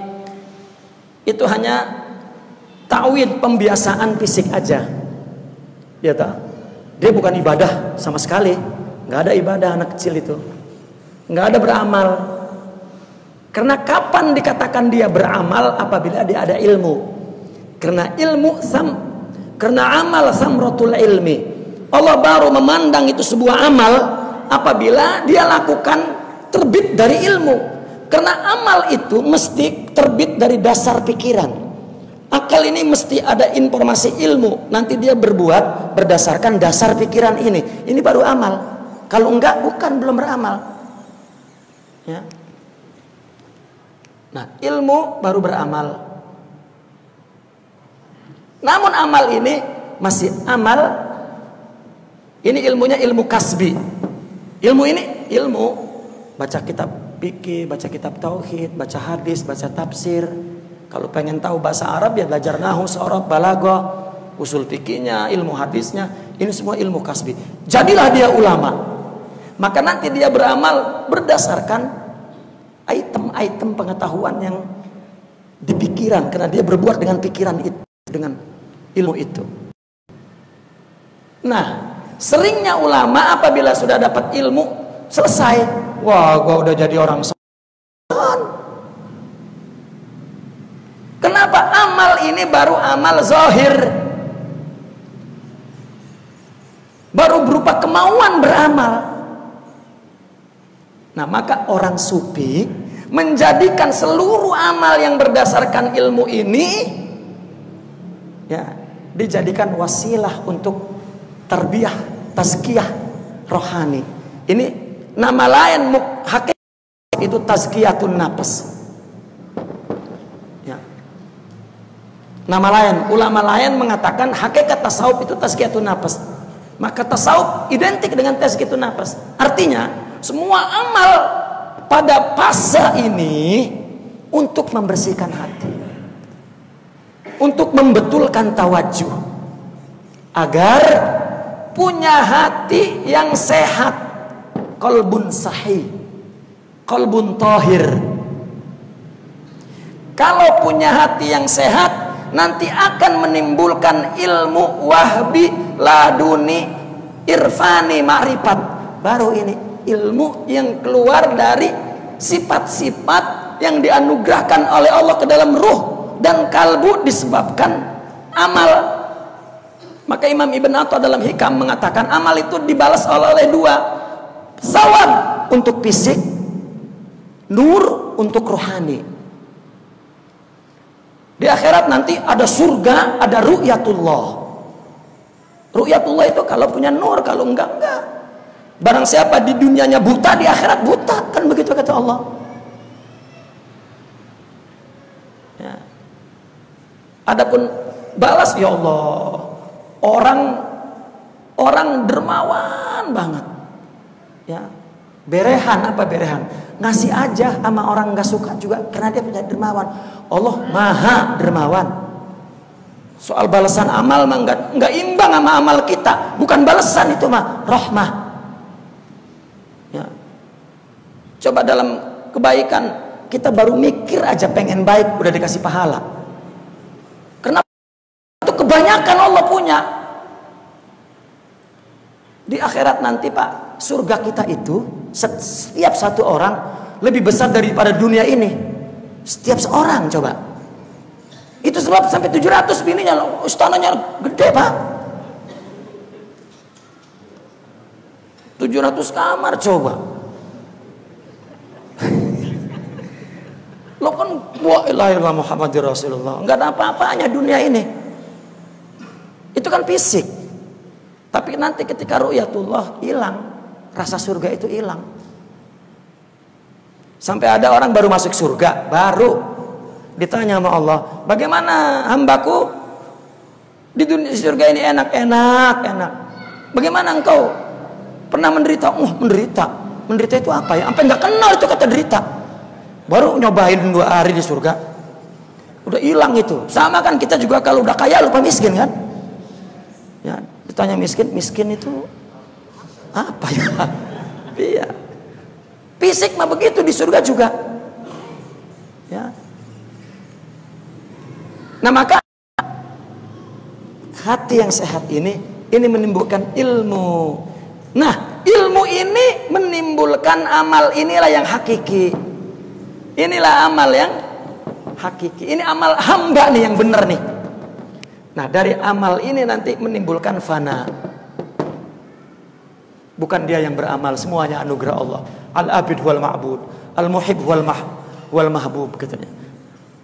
Itu hanya ta'wid, pembiasaan fisik aja. Ya tak? Dia bukan ibadah sama sekali. Nggak ada ibadah anak kecil itu. Nggak ada beramal. Karena kapan dikatakan dia beramal? Apabila dia ada ilmu. Karena amal samratul ilmi. Allah baru memandang itu sebuah amal apabila dia lakukan terbit dari ilmu. Karena amal itu mesti terbit dari dasar pikiran. Akal ini mesti ada informasi ilmu. Nanti dia berbuat berdasarkan dasar pikiran ini. Ini baru amal. Kalau enggak, bukan, belum beramal. Ya. Nah, ilmu baru beramal. Namun amal ini masih amal. Ini ilmunya ilmu kasbi. Ilmu ini ilmu baca kitab fikih, baca kitab tauhid, baca hadis, baca tafsir. Kalau pengen tahu bahasa Arab ya belajar nahwu, sorof, balaghah, usul fikihnya, ilmu hadisnya. Ini semua ilmu kasbi. Jadilah dia ulama. Maka nanti dia beramal berdasarkan item-item pengetahuan yang di pikiran, karena dia berbuat dengan pikiran itu, dengan ilmu itu. Nah, seringnya ulama apabila sudah dapat ilmu selesai, wah, gua udah jadi orang soleh. Kenapa? Amal ini baru amal zahir, baru berupa kemauan beramal. Nah, maka orang sufi menjadikan seluruh amal yang berdasarkan ilmu ini ya dijadikan wasilah untuk tarbiyah, tazkiyah rohani. Ini nama lain hakikat itu tazkiyatun nafs. Ya. Nama lain, ulama lain mengatakan hakikat tasawuf itu tazkiyatun nafs. Maka tasawuf identik dengan tazkiyatun nafs. Artinya semua amal pada fase ini untuk membersihkan hati, untuk membetulkan tawajuh, agar punya hati yang sehat, qalbun sahih, qalbun tahir. Kalau punya hati yang sehat, nanti akan menimbulkan ilmu wahbi, laduni, irfani, ma'rifat. Baru ini ilmu yang keluar dari sifat-sifat yang dianugerahkan oleh Allah ke dalam ruh dan kalbu disebabkan amal. Maka Imam Ibn Atta dalam Hikam mengatakan amal itu dibalas oleh dua, sawab untuk fisik, nur untuk rohani. Di akhirat nanti ada surga, ada ru'yatullah. Ru'yatullah itu kalau punya nur, kalau enggak. Barang siapa di dunianya buta, di akhirat buta, kan begitu kata Allah. Ya. Adapun balas, ya Allah, orang dermawan banget, ya, Berehan, apa berehan? Ngasih aja sama orang nggak suka juga, karena dia punya dermawan. Allah maha dermawan. Soal balasan amal mah nggak imbang sama amal kita. Bukan balasan itu mah, rahmah. Ya. Coba dalam kebaikan kita baru mikir aja pengen baik udah dikasih pahala. Kenapa? Itu kebanyakan Allah punya. Di akhirat nanti Pak, surga kita itu setiap satu orang lebih besar daripada dunia ini. Setiap seorang coba. Itu sebab sampai 700 bininya, istananya gede Pak. 700 kamar coba. Lo kan wa ilaha illallah Muhammadur Rasulullah. Enggak ada apa-apanya dunia ini. Itu kan fisik. Tapi nanti ketika ru'yatullah hilang, rasa surga itu hilang. Sampai ada orang baru masuk surga, baru ditanya sama Allah, bagaimana hambaku di dunia surga ini enak. Bagaimana engkau pernah menderita? Menderita itu apa ya? Sampai nggak kenal itu kata derita. Baru nyobain 2 hari di surga, udah hilang itu. Sama kan kita juga kalau udah kaya lupa miskin kan? Ya, ditanya miskin itu apa ya? Iya. Fisik mah begitu, di surga juga. Ya. Nah maka hati yang sehat ini menimbulkan ilmu. Nah ilmu ini menimbulkan amal, inilah yang hakiki. Inilah amal yang hakiki. Ini amal hamba nih yang benar nih. Nah dari amal ini nanti menimbulkan fana. Bukan dia yang beramal, semuanya anugerah Allah. Al-abid wal ma'bud, al-muhib wal mahbub katanya.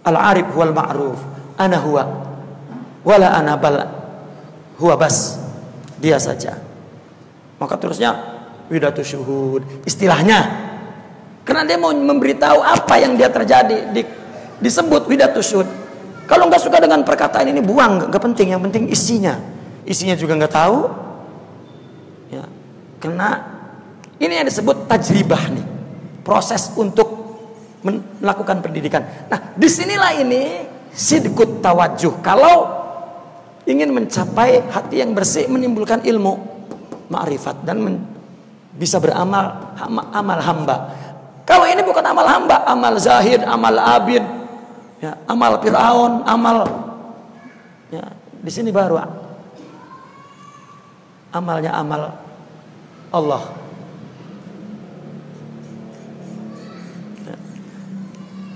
Al-arif wal ma'ruf, ana huwa wala ana bal huwa bas. Dia saja. Maka terusnya widatu syuhud, istilahnya. Karena dia mau memberitahu apa yang dia terjadi, disebut widatu syuhud. Kalau nggak suka dengan perkataan ini buang, nggak penting. Yang penting isinya juga nggak tahu. Ya, karena ini yang disebut tajribah nih, proses untuk melakukan pendidikan. Nah, disinilah ini sidqut tawajuh. Kalau ingin mencapai hati yang bersih, menimbulkan ilmu, ma'rifat dan bisa beramal amal hamba. Kalau ini bukan amal hamba, amal zahid, amal abid. Ya, amal Fir'aun, amal ya, di sini baru amalnya amal Allah. Ya.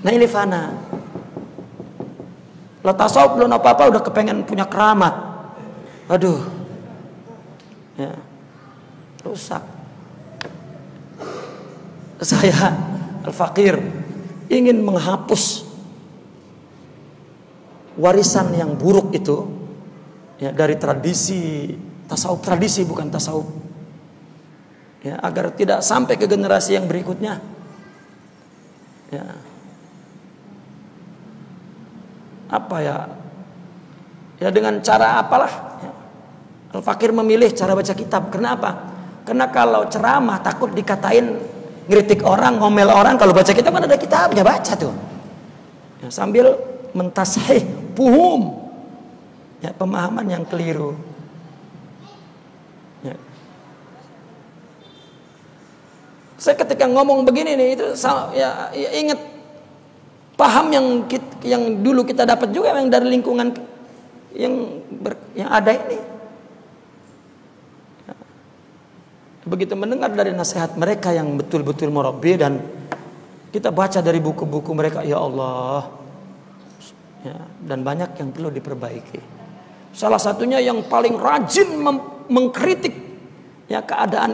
Nah ini fana. Lo tasawuf belum apa-apa udah kepengen punya keramat. Aduh. Ya. Rusak. Saya Al-Fakir ingin menghapus warisan yang buruk itu ya, dari tradisi tasawuf, tradisi bukan tasawuf ya, agar tidak sampai ke generasi yang berikutnya ya. Apa ya dengan cara apalah ya. Al-Fakir memilih cara baca kitab. Kenapa? Karena kalau ceramah takut dikatain ngeritik orang, ngomel orang. Kalau baca kitab kan ada kitabnya, baca tuh ya, sambil mentasahih puhum ya, pemahaman yang keliru ya. Saya ketika ngomong begini nih itu ya ingat paham yang dulu kita dapat juga yang dari lingkungan yang ada ini ya. Begitu mendengar dari nasihat mereka yang betul-betul murabbi dan kita baca dari buku-buku mereka, ya Allah ya, dan banyak yang perlu diperbaiki. Salah satunya yang paling rajin mengkritik ya keadaan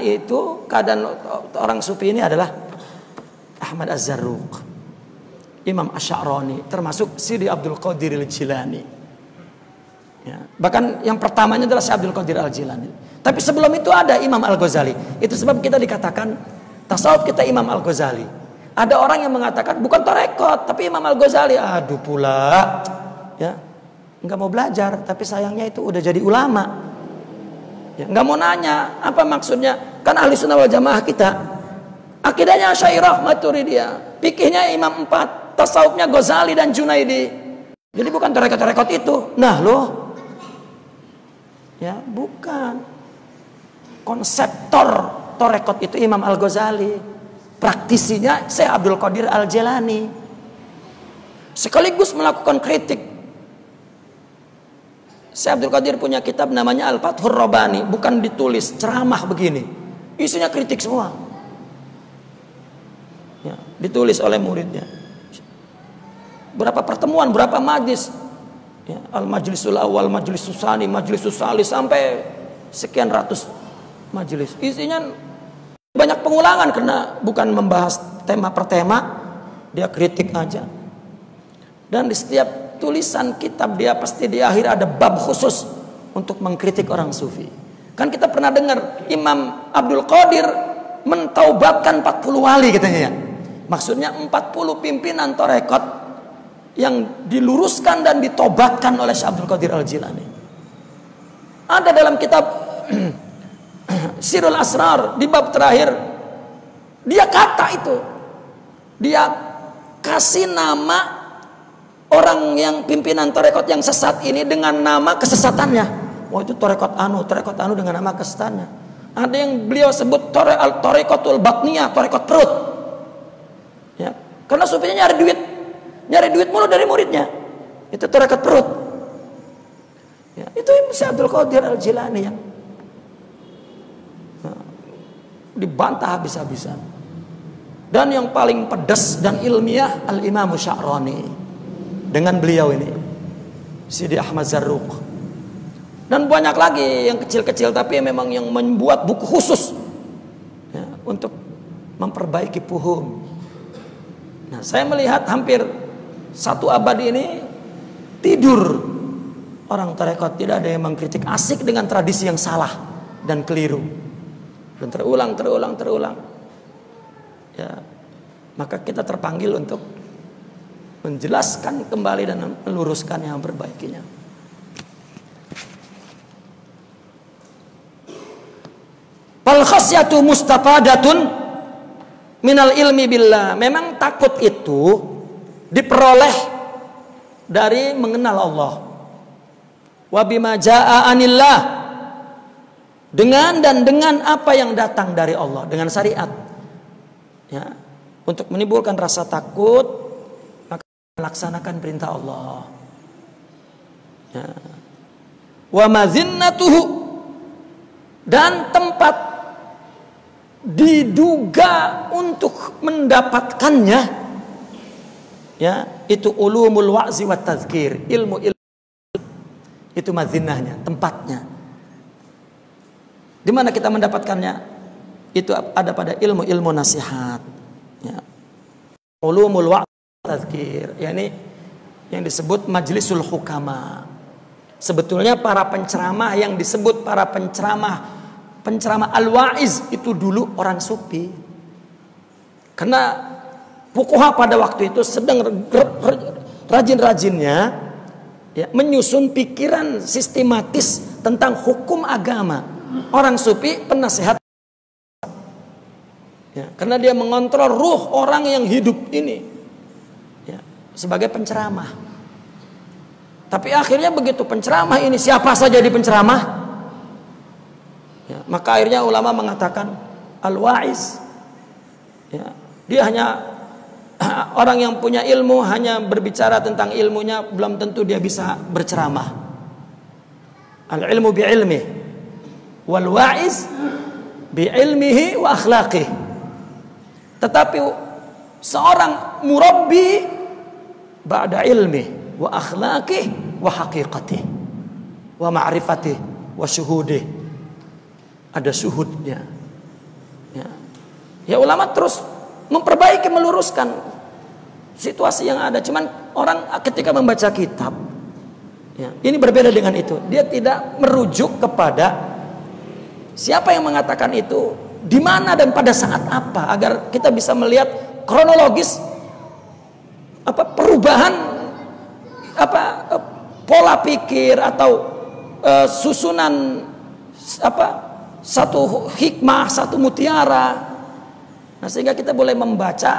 orang sufi ini adalah Ahmad Az-Zarruq, Imam Asy'arani, termasuk Sidi Abdul Qadir Al-Jilani ya. Bahkan yang pertamanya adalah Syekh Abdul Qadir Al-Jilani. Tapi sebelum itu ada Imam Al-Ghazali. Itu sebab kita dikatakan tasawuf kita Imam Al-Ghazali. Ada orang yang mengatakan bukan tarekat tapi Imam Al-Ghazali. Aduh pula ya, nggak mau belajar tapi sayangnya itu udah jadi ulama ya, nggak mau nanya apa maksudnya. Kan ahli sunnah wal jamaah kita Akidahnya Asy'ariyah Maturidiyah, fikihnya Imam 4, tasawufnya Ghazali dan Junaidi. Jadi bukan tarekat-tarekat itu. Nah loh, ya bukan. Konseptor tarekat itu Imam Al-Ghazali, praktisinya Syekh Abdul Qadir Al-Jilani. Sekaligus melakukan kritik. Syekh Abdul Qadir punya kitab namanya Al-Fathur Rabbani, bukan ditulis ceramah begini, isinya kritik semua. Ya, ditulis oleh muridnya. Berapa pertemuan, berapa majlis, ya, Al-Majlisul Awal, Majlisus Tsani, Majlisus Tsalits, sampai sekian ratus majlis. Isinya banyak pengulangan karena bukan membahas tema per tema, dia kritik aja. Dan di setiap tulisan kitab dia pasti di akhir ada bab khusus untuk mengkritik orang sufi. Kan kita pernah dengar Imam Abdul Qadir mentaubatkan 40 wali katanya ya. Maksudnya 40 pimpinan tarekat yang diluruskan dan ditobatkan oleh Syekh Abdul Qadir Al-Jilani. Ada dalam kitab Sirul Asrar di bab terakhir, dia kata itu, dia kasih nama orang yang pimpinan tarekat yang sesat ini dengan nama kesesatannya. Oh itu tarekat anu dengan nama kesesatannya. Ada yang beliau sebut tarekotul batniyah, tarekat perut. Ya, karena sufinya nyari duit mulu dari muridnya. Itu tarekat perut. Ya, itu Syekh Abdul Qadir Al-Jilani yang dibantah habis-habisan. Dan yang paling pedas dan ilmiah Al-Imam Sya'rani dengan beliau ini, Sidi Ahmad Zarruq. Dan banyak lagi yang kecil-kecil tapi memang yang membuat buku khusus ya, untuk memperbaiki puhum. Nah, saya melihat hampir 1 abad ini tidur orang tarekat, tidak ada yang mengkritik, asik dengan tradisi yang salah dan keliru. Dan terulang. Ya, maka kita terpanggil untuk menjelaskan kembali dan meluruskan yang memperbaikinya. Fal khasyatu mustafadatun minal ilmi billah. Memang takut itu diperoleh dari mengenal Allah. Wa bima jaa anillah, dengan apa yang datang dari Allah, dengan syariat. Ya, untuk menimbulkan rasa takut maka melaksanakan perintah Allah. Ya. Wa mazinnatuhu, dan tempat diduga untuk mendapatkannya, ya, itu ulumul wa'zi wa tazkir, ilmu itu mazinnahnya, tempatnya. Di mana kita mendapatkannya? Itu ada pada ilmu-ilmu nasihat, ya. Ulumul wa'zi wa tazkir, yakni yang disebut majlisul hukama. Sebetulnya para penceramah yang disebut para penceramah al-wa'iz itu dulu orang sufi. Karena fuqaha pada waktu itu sedang rajin-rajinnya ya, menyusun pikiran sistematis tentang hukum agama. Orang sufi penasehat ya, karena dia mengontrol ruh orang yang hidup ini ya, sebagai penceramah. Tapi akhirnya begitu penceramah ini siapa saja di penceramah ya, maka akhirnya ulama mengatakan al-wa'iz ya, dia hanya orang yang punya ilmu, hanya berbicara tentang ilmunya, belum tentu dia bisa berceramah. Al-ilmu bi'ilmi wal wa'iz bi'ilmihi wa akhlaqih. Tetapi seorang murabbi ba'da ilmi wa akhlaqih wa haqiqatih wa ma'rifatih wa syuhudih. Ada syuhudnya ya. Ya ulama terus memperbaiki, meluruskan situasi yang ada. Cuman orang ketika membaca kitab ya, ini berbeda dengan itu. Dia tidak merujuk kepada siapa yang mengatakan itu, di mana dan pada saat apa, agar kita bisa melihat kronologis apa perubahan apa pola pikir atau susunan apa satu hikmah, satu mutiara Nah, sehingga kita boleh membaca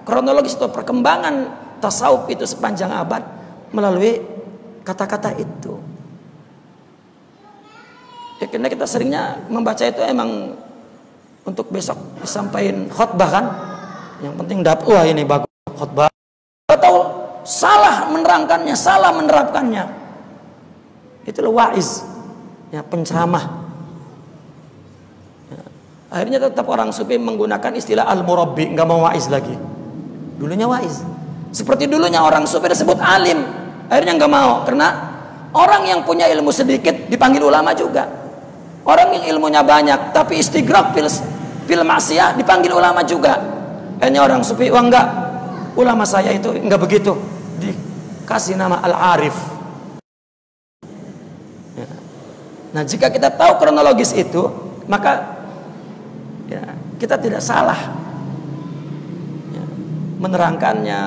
kronologis itu perkembangan tasawuf itu sepanjang abad melalui kata-kata itu. Ya, karena kita seringnya membaca itu emang untuk besok disampaikan khutbah kan. Yang penting wah ini bagus khutbah. Atau salah menerangkannya, salah menerapkannya. Itulah waiz. Ya, penceramah. Ya. Akhirnya tetap orang sufi menggunakan istilah al-murabbi, enggak mau waiz lagi. Dulunya waiz. Seperti dulunya orang sufi disebut alim. Akhirnya enggak mau karena orang yang punya ilmu sedikit dipanggil ulama juga. Orang yang ilmunya banyak tapi istighraq fil ma'siyah dipanggil ulama juga. Hanya orang sufi, wah enggak, ulama saya itu enggak begitu, dikasih nama al-arif. Ya. Nah, jika kita tahu kronologis itu, maka ya, kita tidak salah ya, menerangkannya,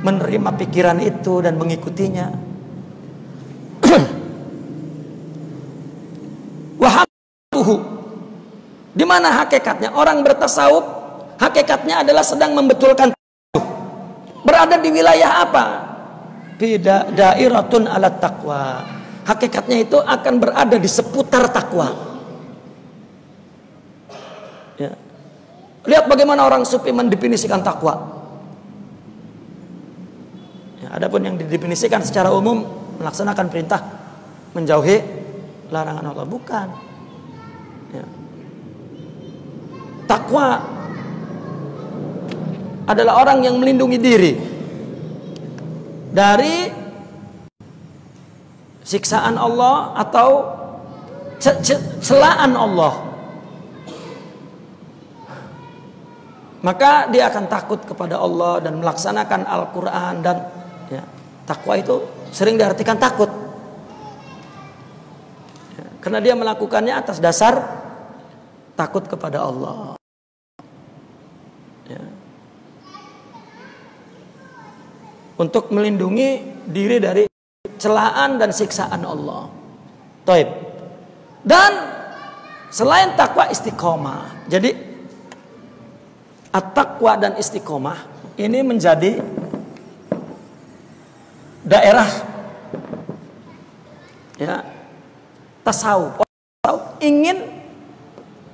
menerima pikiran itu dan mengikutinya. Di mana hakikatnya orang bertasawuf? Hakikatnya adalah sedang membetulkan berada di wilayah apa? Dairatun ala taqwa. Hakikatnya itu akan berada di seputar takwa. Ya. Lihat bagaimana orang sufi mendefinisikan takwa. Ya, adapun yang didefinisikan secara umum melaksanakan perintah, menjauhi larangan Allah, bukan. Ya. Takwa adalah orang yang melindungi diri dari siksaan Allah atau celaan Allah. Maka dia akan takut kepada Allah dan melaksanakan Al-Quran. Dan ya, takwa itu sering diartikan takut ya, karena dia melakukannya atas dasar takut kepada Allah ya. Untuk melindungi diri dari celaan dan siksaan Allah. Taib. Dan selain takwa, istiqomah. Jadi at-taqwa dan istiqomah ini menjadi daerah ya tasawuf. Ingin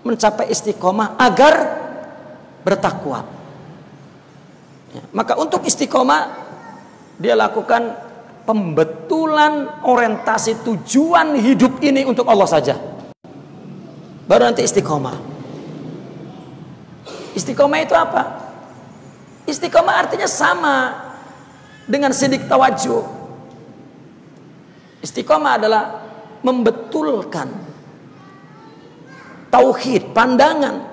mencapai istiqomah agar bertakwa ya. Maka untuk istiqomah dia lakukan pembetulan orientasi tujuan hidup ini untuk Allah saja. Baru nanti istiqomah. Istiqomah itu apa? Istiqomah artinya sama dengan sidik tawajuh. Istiqomah adalah membetulkan tauhid, pandangan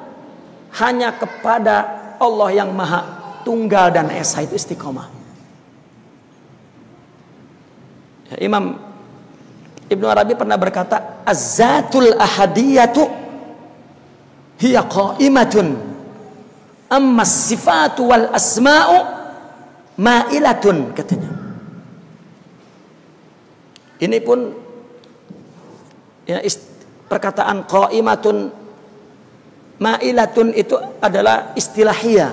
hanya kepada Allah yang Maha Tunggal dan Esa, itu istiqomah. Ya, Imam Ibnu Arabi pernah berkata, az-zatul ahadiyatu hiya qa'imatun amma sifatu wal asma'u ma'ilatun, katanya. Ini pun ya, perkataan qa'imatun ma'ilatun itu adalah istilahiyah,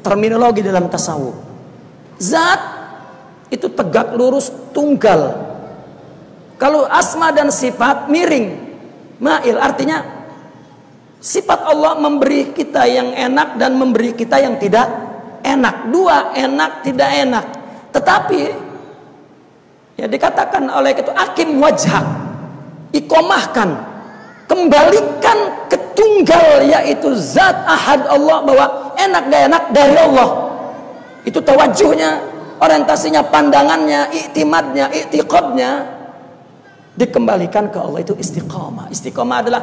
terminologi dalam tasawuf. Zat itu tegak lurus tunggal. Kalau asma dan sifat miring, ma'il artinya sifat Allah memberi kita yang enak dan memberi kita yang tidak enak. Dua, enak tidak enak. Tetapi ya dikatakan oleh itu akim wajhak, ikomahkan, kembalikan ke tunggal, yaitu zat ahad Allah, bahwa enak gak enak dari Allah. Itu tawajuhnya, orientasinya, pandangannya, iktimadnya, iktiqadnya dikembalikan ke Allah. Itu istiqamah. Istiqamah adalah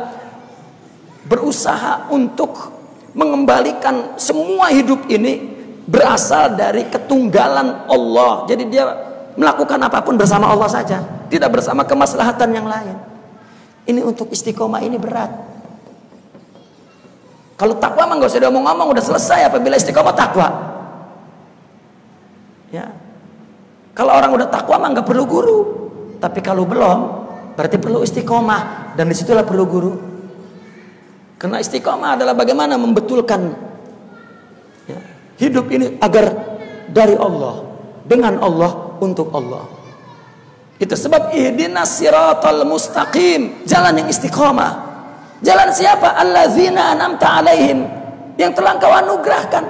berusaha untuk mengembalikan semua hidup ini berasal dari ketunggalan Allah. Jadi dia melakukan apapun bersama Allah saja, tidak bersama kemaslahatan yang lain. Ini untuk istiqomah ini berat. Kalau takwa mah nggak usah ngomong-ngomong, udah selesai apabila istiqomah takwa. Ya, kalau orang udah takwa mah nggak perlu guru. Tapi kalau belum, berarti perlu istiqomah, dan disitulah perlu guru. Karena istiqomah adalah bagaimana membetulkan ya, hidup ini agar dari Allah, dengan Allah, untuk Allah. Itu sebab ihdinas siratal mustaqim, jalan yang istiqomah. Jalan siapa? Allazina an'amta alaihim, yang telah Engkau anugerahkan,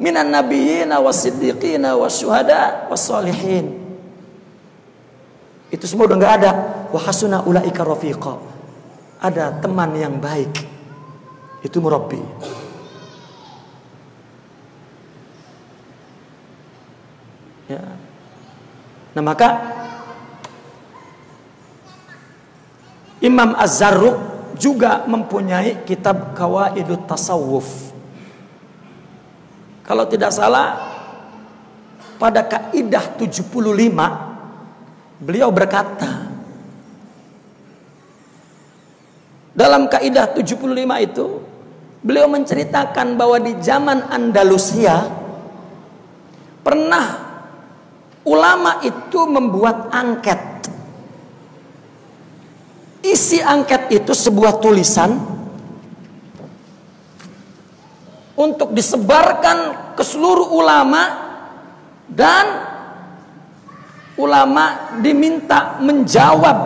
minan nabiyina wasiddiqina wasyuhada wassalihin. Itu semua udah nggak ada. Wa hasuna ulaika rafiqa, ada teman yang baik, itu murabbi. Ya. Nah maka Imam Az-Zarruq juga mempunyai kitab Qawaidut Tasawuf. Kalau tidak salah pada kaidah 75 beliau berkata, dalam kaidah 75 itu beliau menceritakan bahwa di zaman Andalusia pernah ulama itu membuat angket. Isi angket itu sebuah tulisan untuk disebarkan ke seluruh ulama, dan ulama diminta menjawab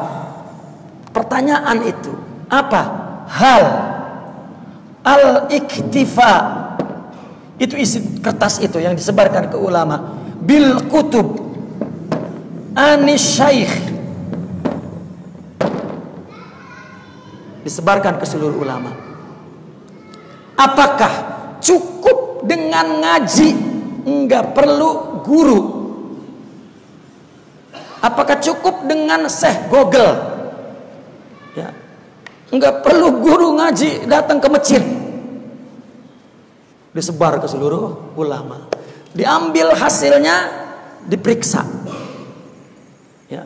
pertanyaan itu. Apa? Hal al-iktifa, itu isi kertas itu yang disebarkan ke ulama, bil kutub anis syaikh, disebarkan ke seluruh ulama. Apakah cukup dengan ngaji, enggak perlu guru? Apakah cukup dengan Syekh Google? Ya, enggak perlu guru ngaji, datang ke masjid. Disebar ke seluruh ulama. Diambil hasilnya, diperiksa. Ya.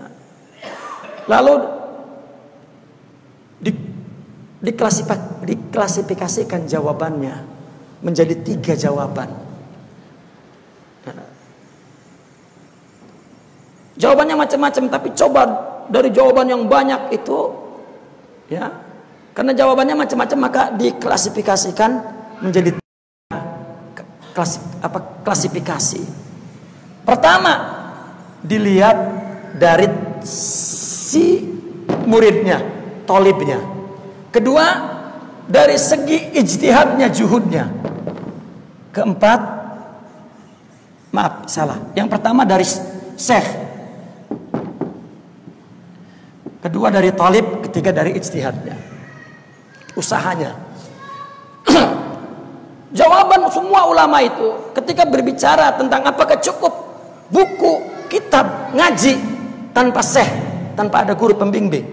Lalu diklasifikasikan jawabannya menjadi 3 jawaban. Jawabannya macam-macam, tapi coba dari jawaban yang banyak itu, ya, karena jawabannya macam-macam maka diklasifikasikan menjadi klasifikasi. Pertama, dilihat dari si muridnya, tolibnya. Kedua, dari segi ijtihadnya, juhudnya. Keempat, maaf, salah. Yang pertama dari syekh. Kedua dari talib, ketiga dari ijtihadnya, usahanya. Jawaban semua ulama itu ketika berbicara tentang apakah cukup buku, kitab, ngaji tanpa syekh, tanpa ada guru pembimbing,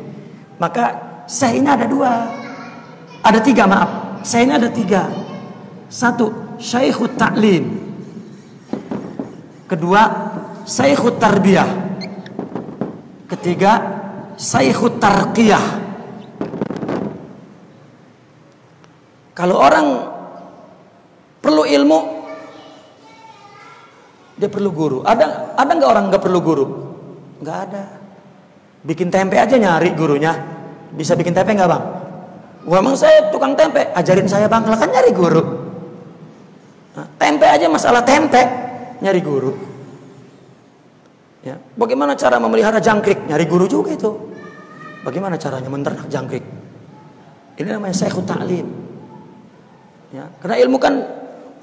maka syekh ini ada 2, ada 3, maaf, syekh ini ada 3. 1, syekhut ta'lim. Kedua, syekhut tarbiyah. Ketiga, syekhut tarqiyah. Kalau orang perlu ilmu, dia perlu guru. Ada nggak orang nggak perlu guru? Nggak ada. Bikin tempe aja nyari gurunya. Bisa bikin tempe nggak bang? Wah, emang saya tukang tempe, ajarin saya bang. Lah kan nyari guru. Nah, tempe aja masalah tempe, nyari guru. Ya, bagaimana cara memelihara jangkrik? Nyari guru juga itu. Bagaimana caranya menternak jangkrik? Ini namanya syekhut ta'lim. Ya, karena ilmu kan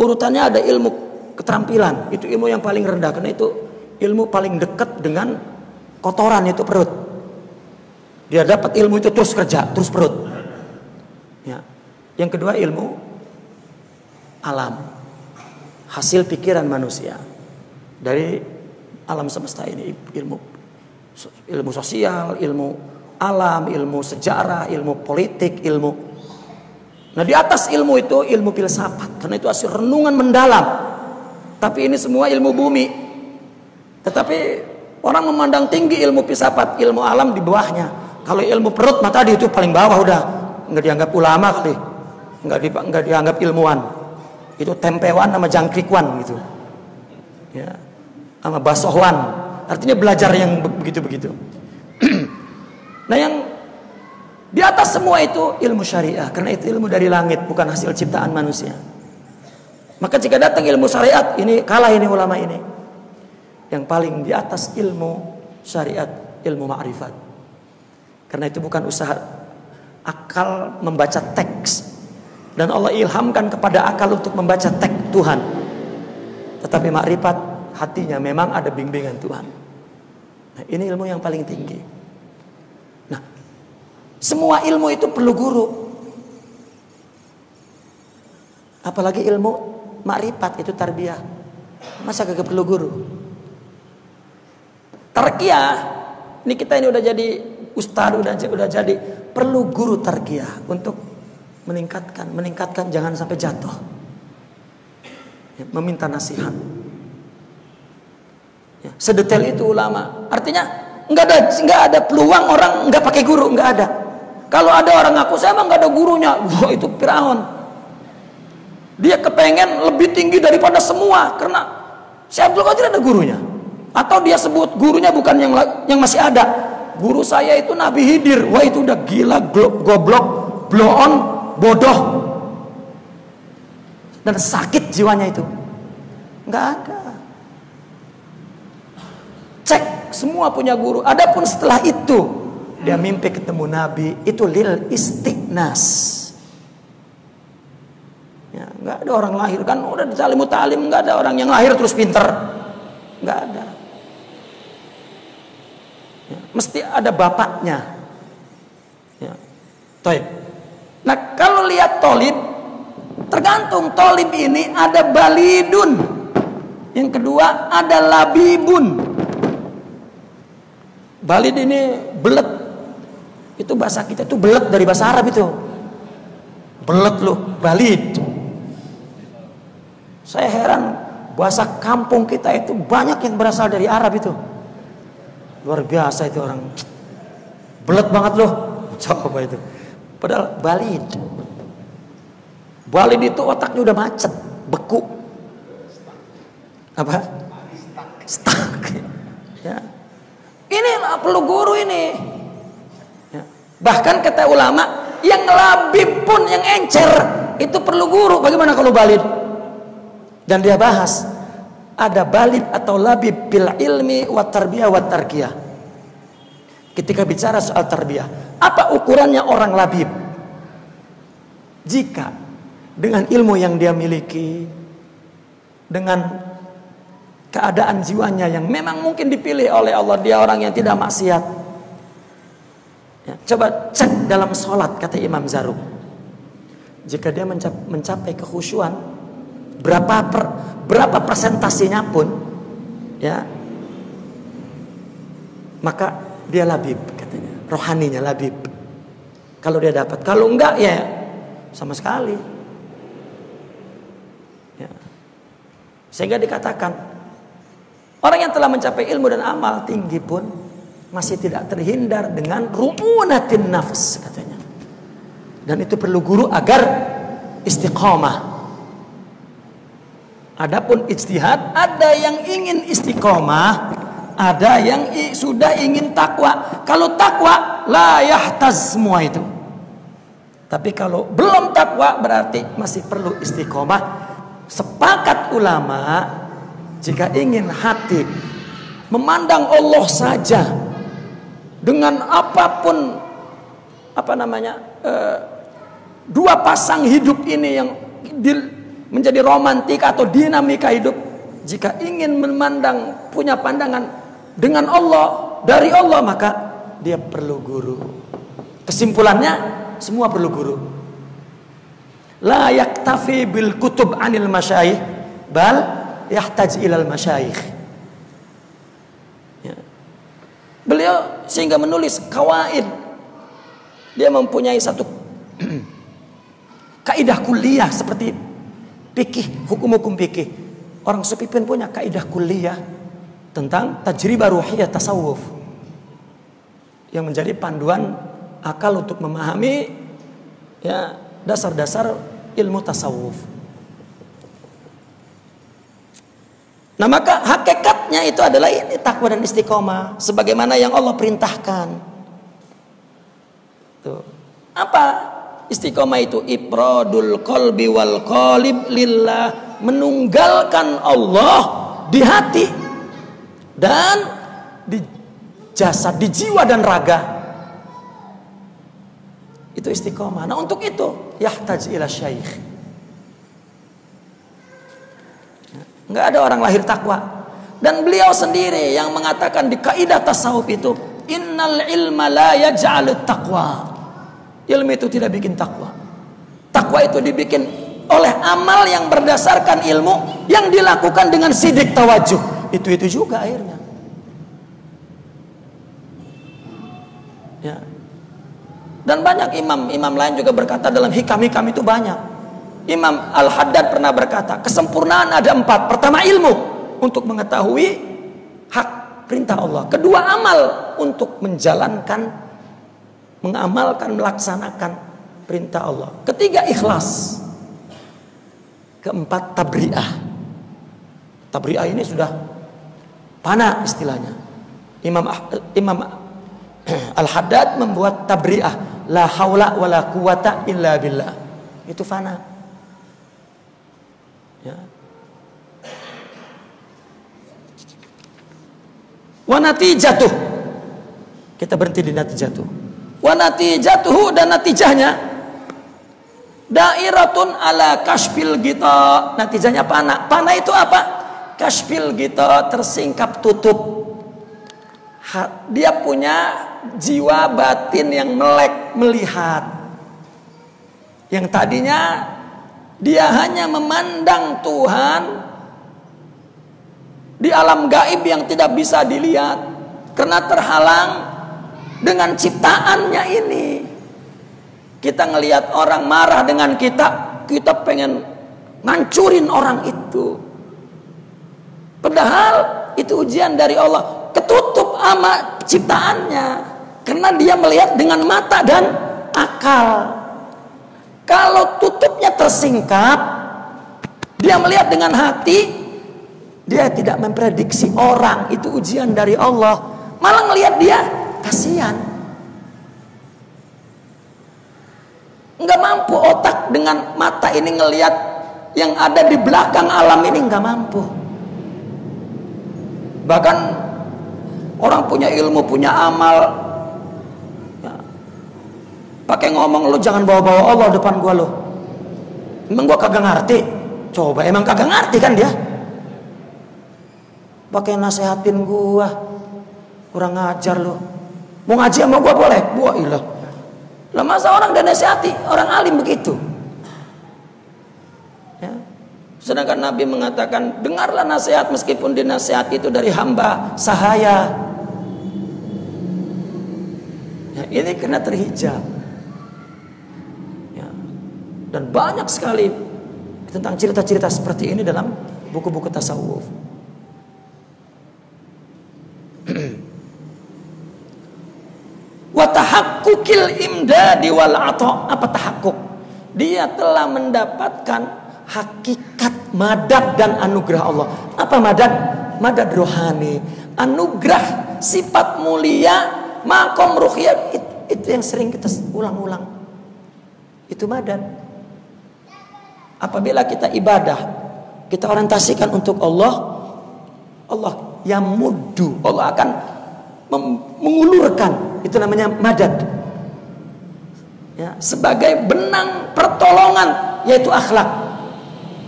urutannya ada ilmu keterampilan, itu ilmu yang paling rendah, karena itu ilmu paling dekat dengan kotoran, itu perut. Dia dapat ilmu itu terus kerja, terus perut. Ya. Yang kedua ilmu alam, hasil pikiran manusia dari alam semesta ini, ilmu sosial, ilmu alam, ilmu sejarah, ilmu politik, ilmu. Nah, di atas ilmu itu ilmu filsafat, karena itu hasil renungan mendalam. Tapi ini semua ilmu bumi. Tetapi orang memandang tinggi ilmu filsafat, ilmu alam di bawahnya. Kalau ilmu perut, mah tadi itu paling bawah, udah nggak dianggap ulama kali, nggak dianggap ilmuwan. Itu tempewan sama jangkrikwan gitu, ya, sama basohwan. Artinya belajar yang begitu-begitu. Nah, yang Di atas semua itu ilmu syariah, karena itu ilmu dari langit, bukan hasil ciptaan manusia. Maka jika datang ilmu syariat, ini kalah ini ulama ini. Yang paling di atas ilmu syariat, ilmu ma'rifat. Karena itu bukan usaha akal membaca teks, dan Allah ilhamkan kepada akal untuk membaca teks Tuhan. Tetapi ma'rifat, hatinya memang ada bimbingan Tuhan. Nah, ini ilmu yang paling tinggi. Nah, semua ilmu itu perlu guru. Apalagi ilmu ma'rifat, itu tarbiyah. Masa kagak perlu guru? Tarqiyah, ini kita ini udah jadi ustaz, udah jadi, perlu guru tarqiyah untuk meningkatkan jangan sampai jatuh. Ya, meminta nasihat. Ya, sedetail itu ulama. Artinya nggak ada peluang orang nggak pakai guru, nggak ada. Kalau ada orang ngaku saya emang nggak ada gurunya, wah itu Firaun. Dia kepengen lebih tinggi daripada semua karena Syekh Abdul Qadir ada gurunya. Atau dia sebut gurunya bukan yang masih ada. Guru saya itu Nabi Khidir. Wah itu udah gila, goblok, blow on, bodoh. Dan sakit jiwanya itu. Nggak ada. Cek, semua punya guru. Adapun setelah itu dia mimpi ketemu Nabi, itu lil istiqnas. Ya, nggak ada orang lahir kan udah ditalimu talim, nggak ada orang yang lahir terus pinter, nggak ada. Ya, mesti ada bapaknya. Ya. Toib. Nah kalau lihat tolib, tergantung tolib ini ada balidun, yang kedua ada labibun. Balid ini belet, itu bahasa kita itu belet dari bahasa Arab itu. Belet loh, balid. Saya heran bahasa kampung kita itu banyak yang berasal dari Arab itu. Luar biasa itu orang. Belet banget loh. Coba itu. Padahal balid. Balid itu otaknya udah macet, beku. Apa? Stuck. Ya. Inilah perlu guru ini. Ya. Bahkan kata ulama, yang labib pun yang encer itu perlu guru. Bagaimana kalau balid? Dan dia bahas ada balid atau labib bil ilmi wa tarbiyah wa tarqiyah. Ketika bicara soal tarbiyah, apa ukurannya orang labib? Jika dengan ilmu yang dia miliki, dengan keadaan jiwanya yang memang mungkin dipilih oleh Allah, dia orang yang tidak maksiat. Ya, coba cek dalam sholat, kata Imam Zarruq. Jika dia mencapai kekhusyuan, berapa persentasinya pun, ya, maka dia labib, katanya, rohaninya labib. Kalau dia dapat, kalau enggak ya sama sekali. Ya. Sehingga dikatakan orang yang telah mencapai ilmu dan amal tinggi pun masih tidak terhindar dengan ru'unatin nafs, katanya. Dan itu perlu guru agar istiqomah. Adapun ijtihad, ada yang ingin istiqomah, ada yang sudah ingin takwa. Kalau takwa, la yahtaz semua itu. Tapi kalau belum takwa berarti masih perlu istiqomah. Sepakat ulama, jika ingin hati memandang Allah saja dengan apapun, dua pasang hidup ini yang menjadi romantik atau dinamika hidup, jika ingin memandang, punya pandangan dengan Allah, dari Allah, maka dia perlu guru. Kesimpulannya, semua perlu guru. La yaktafi bil kutub anil masyayikh, bal yahtaj ilal masyayikh. Ya. Beliau sehingga menulis kawaid. Dia mempunyai satu kaidah kuliah seperti fikih, hukum-hukum fikih. Orang sufi pun punya kaidah kuliah tentang tajribah ruhiyah tasawuf, yang menjadi panduan akal untuk memahami, ya, dasar-dasar ilmu tasawuf. Nah maka hakikatnya itu adalah ini takwa dan istiqomah sebagaimana yang Allah perintahkan. Tuh. Apa istiqomah itu? Ifradul qalbi wal qalib lillah, menunggalkan Allah di hati dan di jasad, di jiwa dan raga. Itu istiqomah. Nah, untuk itu yahtaj ila syaikh. Enggak ada orang lahir takwa. Dan beliau sendiri yang mengatakan di kaidah tasawuf itu, innal ilma la yaj'alut taqwa. Ilmu itu tidak bikin takwa. Takwa itu dibikin oleh amal yang berdasarkan ilmu yang dilakukan dengan sidik tawajuh. Itu juga akhirnya. Ya. Dan banyak imam lain juga berkata dalam hikam-hikam itu banyak. Imam Al-Haddad pernah berkata, kesempurnaan ada 4. Pertama, ilmu untuk mengetahui hak perintah Allah. Kedua, amal untuk mengamalkan, melaksanakan perintah Allah. Ketiga, ikhlas. Keempat, tabri'ah. Tabri'ah ini sudah fana istilahnya. Imam Al-Haddad membuat tabri'ah, la haula wala quwata illa billah. Itu fana. Ya. Wa natijatuh. Kita berhenti di natijatuh. Wa natijatuhu, dan natijahnya dairatun ala kashfil gita. Natijahnya pana. Pana itu apa? Kashfil gita, tersingkap tutup. Dia punya jiwa batin yang melek, melihat. Yang tadinya dia hanya memandang Tuhan di alam gaib yang tidak bisa dilihat karena terhalang dengan ciptaannya ini. Kita ngelihat orang marah dengan kita pengen ngancurin orang itu. Padahal itu ujian dari Allah, ketutup sama ciptaannya karena dia melihat dengan mata dan akal. Kalau tutupnya tersingkap, dia melihat dengan hati, dia tidak memprediksi orang, itu ujian dari Allah. Malah ngelihat dia, kasihan. Enggak mampu otak dengan mata ini ngelihat yang ada di belakang alam ini, enggak mampu. Bahkan orang punya ilmu, punya amal, ya, pakai ngomong, lu jangan bawa-bawa Allah depan gua lo. Emang gua kagak ngerti? Coba, emang kagak ngerti kan dia? Pakai nasehatin gua, kurang ngajar lo. Mau ngaji sama gua boleh? Gua ilah. Lah masa orang dan nasihati orang alim begitu? Ya. Sedangkan Nabi mengatakan, dengarlah nasihat meskipun dinasihati itu dari hamba sahaya. Ya, ini kena terhijab. Ya. Dan banyak sekali tentang cerita-cerita seperti ini dalam buku-buku tasawuf. Wa tahaqqukil imdadi wal ata. Apa tahakkuk? Dia telah mendapatkan hakikat madad dan anugerah Allah. Apa madad? Madad rohani, anugerah sifat mulia, makom ruhiyah. Itu yang sering kita ulang-ulang. Itu madad. Apabila kita ibadah, kita orientasikan untuk Allah, Allah yang muddu, Allah akan mengulurkan, itu namanya madad. Ya, sebagai benang pertolongan, yaitu akhlak.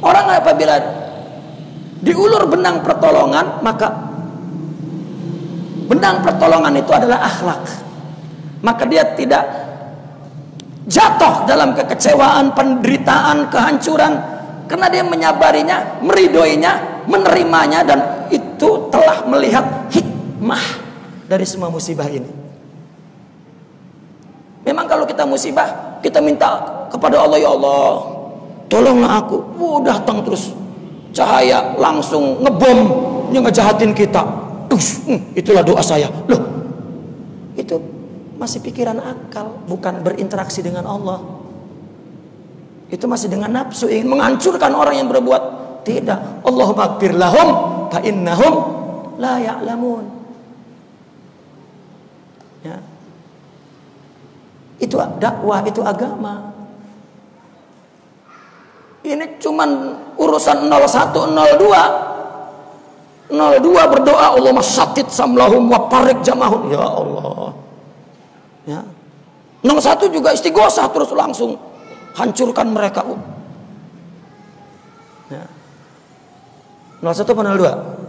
Orang apabila diulur benang pertolongan, maka benang pertolongan itu adalah akhlak. Maka dia tidak jatuh dalam kekecewaan, penderitaan, kehancuran, karena dia menyabarinya, meridoinya, menerimanya, dan itu telah melihat hikmah dari semua musibah ini. Memang kalau kita musibah, kita minta kepada Allah, ya Allah, tolonglah aku. Datang terus cahaya langsung ngebom yang ngejahatin kita. Itulah doa saya. Loh, itu masih pikiran akal, bukan berinteraksi dengan Allah. Itu masih dengan nafsu, ingin menghancurkan orang yang berbuat. Tidak. Allahumma ighfir lahum fa innahum la ya'lamun. Ya. Itu dakwah, itu agama. Ini cuman urusan 01, 02. 02 berdoa, Allahumma syatid samlahum wa parik jamahum. Ya Allah. Ya. 01 juga istighosah terus langsung hancurkan mereka. Ya. 01 apa 02?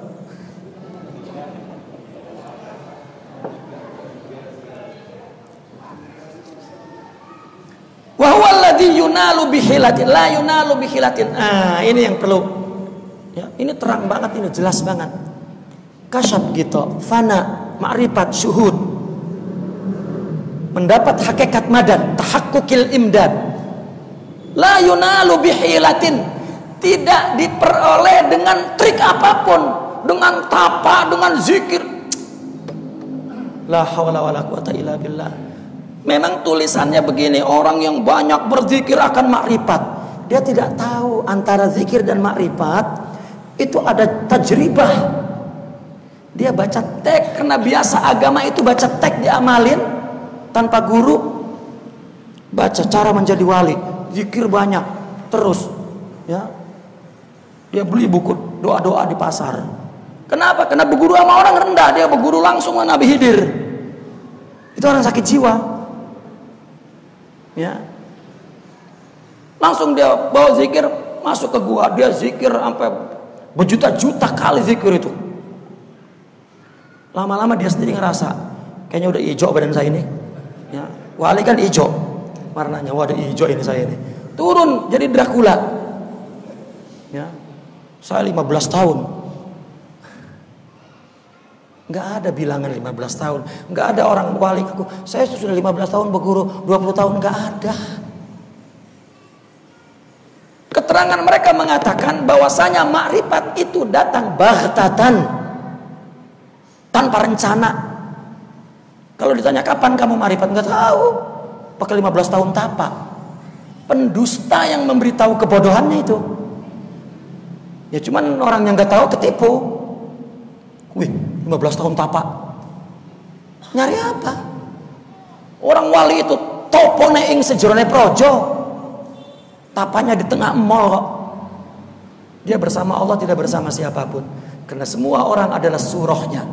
Wa huwa alladhi yunalu bihilatin la yunalu bihilatin. Ini yang perlu. Ya, ini terang banget, ini jelas banget. Kasyaf gitu, fana, ma'rifat, syuhud. Mendapat hakikat madad, tahakkukil imdad. La yunalu bihilatin. Tidak diperoleh dengan trik apapun, dengan tapa, dengan zikir. La haula wala quwata illa billah. Memang tulisannya begini, orang yang banyak berzikir akan makrifat. Dia tidak tahu antara zikir dan makrifat itu ada tajribah. Dia baca teks, karena biasa agama itu baca teks diamalin tanpa guru. Baca cara menjadi wali, zikir banyak terus, ya. Dia beli buku doa-doa di pasar. Kenapa? Karena berguru sama orang rendah, dia berguru langsung sama Nabi Khidir. Itu orang sakit jiwa. Ya, langsung dia bawa zikir masuk ke gua, dia zikir sampai berjuta-juta kali zikir itu. Lama-lama dia sendiri ngerasa kayaknya udah hijau badan saya ini. Ya, wali kan hijau warnanya, waduh hijau ini saya ini. Turun jadi Dracula. Ya, saya 15 tahun. Nggak ada bilangan 15 tahun. Nggak ada orang wali aku, saya sudah 15 tahun berguru, 20 tahun. Nggak ada. Keterangan mereka mengatakan bahwasanya makrifat itu datang baghtatan, tanpa rencana. Kalau ditanya kapan kamu makrifat, nggak tahu. Pakai 15 tahun tapa. Pendusta yang memberitahu kebodohannya itu. Ya cuman orang yang nggak tahu ketipu. Wih, 15 tahun tapa. Nyari apa? Orang wali itu topone ing sejroné projo. Tapanya di tengah mall kok. Dia bersama Allah, tidak bersama siapapun. Karena semua orang adalah surahnya.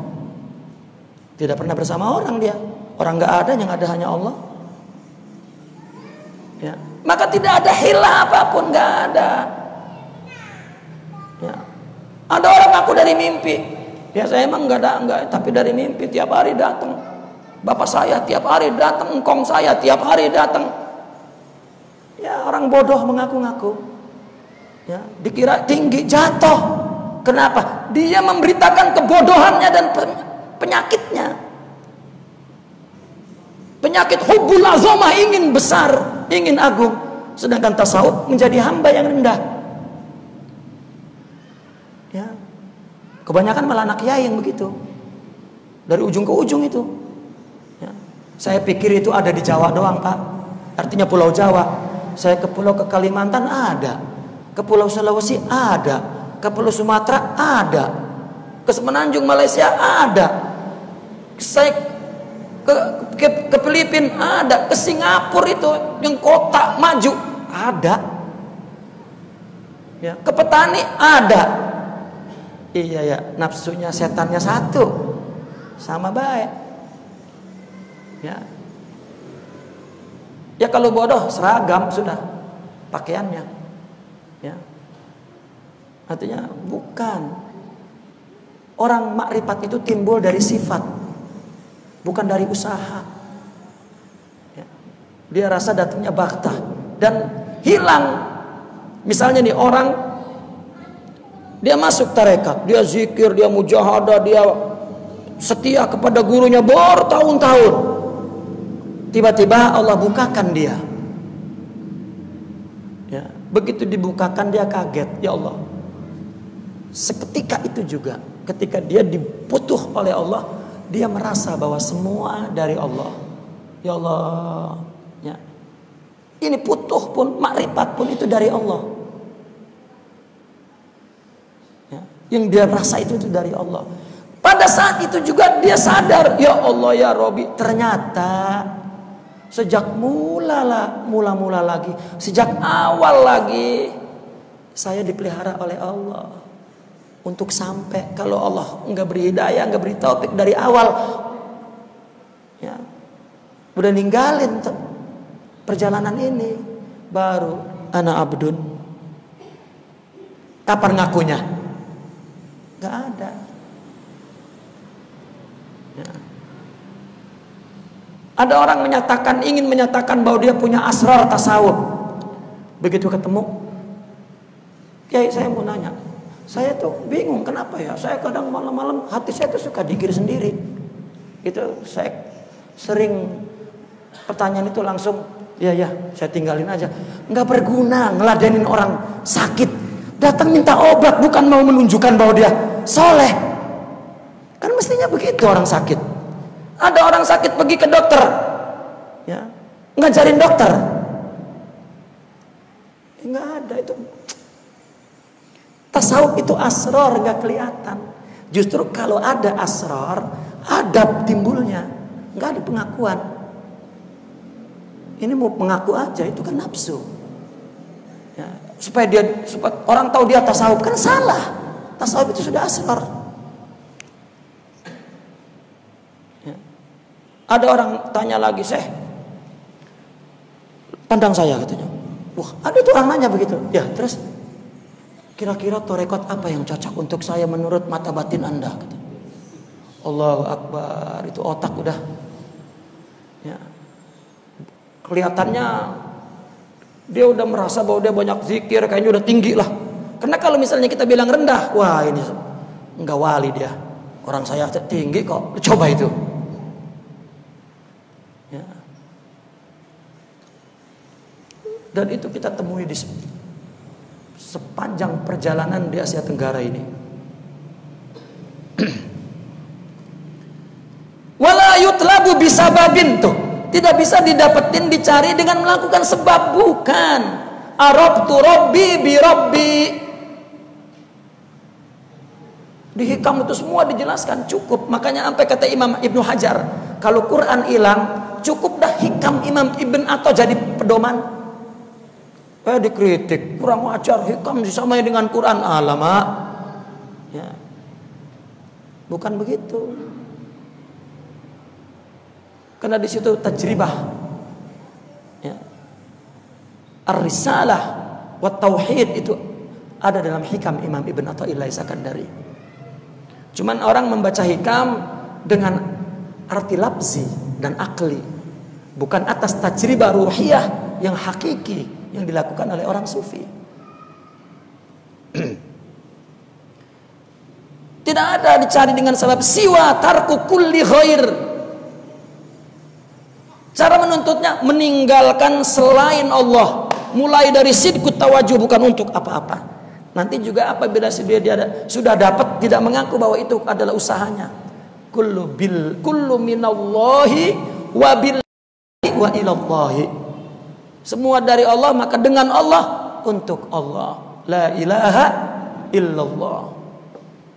Tidak pernah bersama orang dia. Orang nggak ada, yang ada hanya Allah. Ya. Maka tidak ada hilah apapun, nggak ada. Ya. Ada orang ngaku dari mimpi. Ya saya emang enggak, tapi dari mimpi tiap hari datang. Bapak saya tiap hari datang, engkong saya tiap hari datang. Ya orang bodoh mengaku-ngaku. Ya, dikira tinggi, jatuh. Kenapa? Dia memberitakan kebodohannya dan penyakitnya. Penyakit hubbul azamah, ingin besar, ingin agung. Sedangkan tasawuf menjadi hamba yang rendah. Ya. Kebanyakan malah anak kiai yang begitu. Dari ujung ke ujung itu. Ya. Saya pikir itu ada di Jawa doang, Pak. Artinya Pulau Jawa. Saya ke Kalimantan ada. Ke Pulau Sulawesi ada. Ke Pulau Sumatera ada. Ke Semenanjung Malaysia ada. Saya ke Filipina ada. Ke Singapura itu yang kota maju ada. Ya. Ke petani ada. Iya ya, nafsunya setannya satu, sama baik. Ya, ya kalau bodoh seragam sudah pakaiannya. Ya, artinya bukan. Orang makrifat itu timbul dari sifat, bukan dari usaha. Ya. Dia rasa datangnya baktah dan hilang. Misalnya nih orang. Dia masuk tarekat, dia zikir, dia mujahadah, dia setia kepada gurunya bertahun-tahun. Tiba-tiba Allah bukakan dia. Ya, begitu dibukakan dia kaget, ya Allah. Seketika itu juga, ketika dia diputuh oleh Allah, dia merasa bahwa semua dari Allah. Ya Allah, ya. Ini putuh pun, makrifat pun itu dari Allah. Yang dia rasa itu dari Allah. Pada saat itu juga dia sadar, ya Allah ya Robi, ternyata Sejak mula-mula lagi, sejak awal lagi, saya dipelihara oleh Allah untuk sampai kalau Allah nggak beri hidayah, nggak beri taufik dari awal, ya, udah ninggalin perjalanan ini, baru ana abdun. Kapan ngakunya? Nggak ada. Ya. Ada orang ingin menyatakan bahwa dia punya asrar tasawuf. Begitu ketemu, Kiai, saya mau nanya, saya tuh bingung kenapa ya, saya kadang malam-malam hati saya tuh suka dikir sendiri. Itu saya sering pertanyaan itu langsung, ya saya tinggalin aja. Nggak berguna ngeladenin orang sakit. Datang minta obat, bukan mau menunjukkan bahwa dia soleh. Kan mestinya begitu orang sakit. Ada orang sakit pergi ke dokter, ya, ngajarin dokter, nggak ada itu. Tasawuf itu asrar, nggak kelihatan. Justru kalau ada asrar, adab timbulnya, nggak ada pengakuan. Ini mau mengaku aja, itu kan nafsu. Ya, supaya orang tahu dia tasawuf, kan salah. Tasawuf itu sudah asrar. Ada orang tanya lagi, Syekh, pandang saya katanya. Wah, ada tuh orang nanya begitu. Ya, terus kira-kira torekot apa yang cocok untuk saya menurut mata batin Anda? Kata. Allahu Akbar, itu otak udah. Ya. Kelihatannya dia udah merasa bahwa dia banyak zikir, kayaknya udah tinggi lah. Karena kalau misalnya kita bilang rendah, wah ini enggak wali dia. Orang saya tinggi kok. Coba itu. Ya. Dan itu kita temui di sepanjang perjalanan di Asia Tenggara ini. Wala yutlabu bisababin tuh. Tidak bisa didapetin, dicari dengan melakukan sebab, bukan. Arabtu rabbi bi rabbi. Di hikam itu semua dijelaskan, cukup. Makanya sampai kata Imam Ibnu Hajar, kalau Quran hilang, cukup dah hikam Imam Ibn Atha jadi pedoman. Dikritik, kurang ajar, hikam disamai dengan Quran. Alamak, ya. Bukan begitu. Karena di situ tajribah, ya. Ar-risalah wa tauhid itu ada dalam hikam Imam Ibn Athaillah Sakandari. Cuman orang membaca hikam dengan arti lafzi dan akli, bukan atas tajribah ruhiyah yang hakiki yang dilakukan oleh orang sufi. Tidak ada dicari dengan sebab siwa tarku kulli khair. Cara menuntutnya meninggalkan selain Allah, mulai dari sidqut tawajuh, bukan untuk apa-apa. Nanti juga apabila dia sudah dapat, tidak mengaku bahwa itu adalah usahanya. Kullu minallahi wa billahi wa ilallahi. Semua dari Allah, maka dengan Allah, untuk Allah. La ilaha illallah.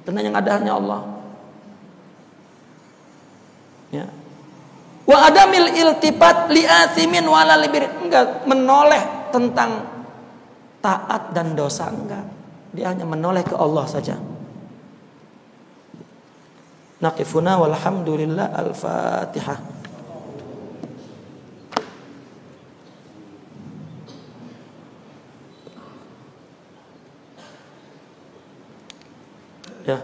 Karena yang ada hanya Allah. Ya. Wa adamil iltifat li'athimin wala libir. Enggak menoleh tentang taat dan dosa, enggak. Dia hanya menoleh ke Allah saja. Naqifuna walhamdulillah. Al-Fatihah. Ya.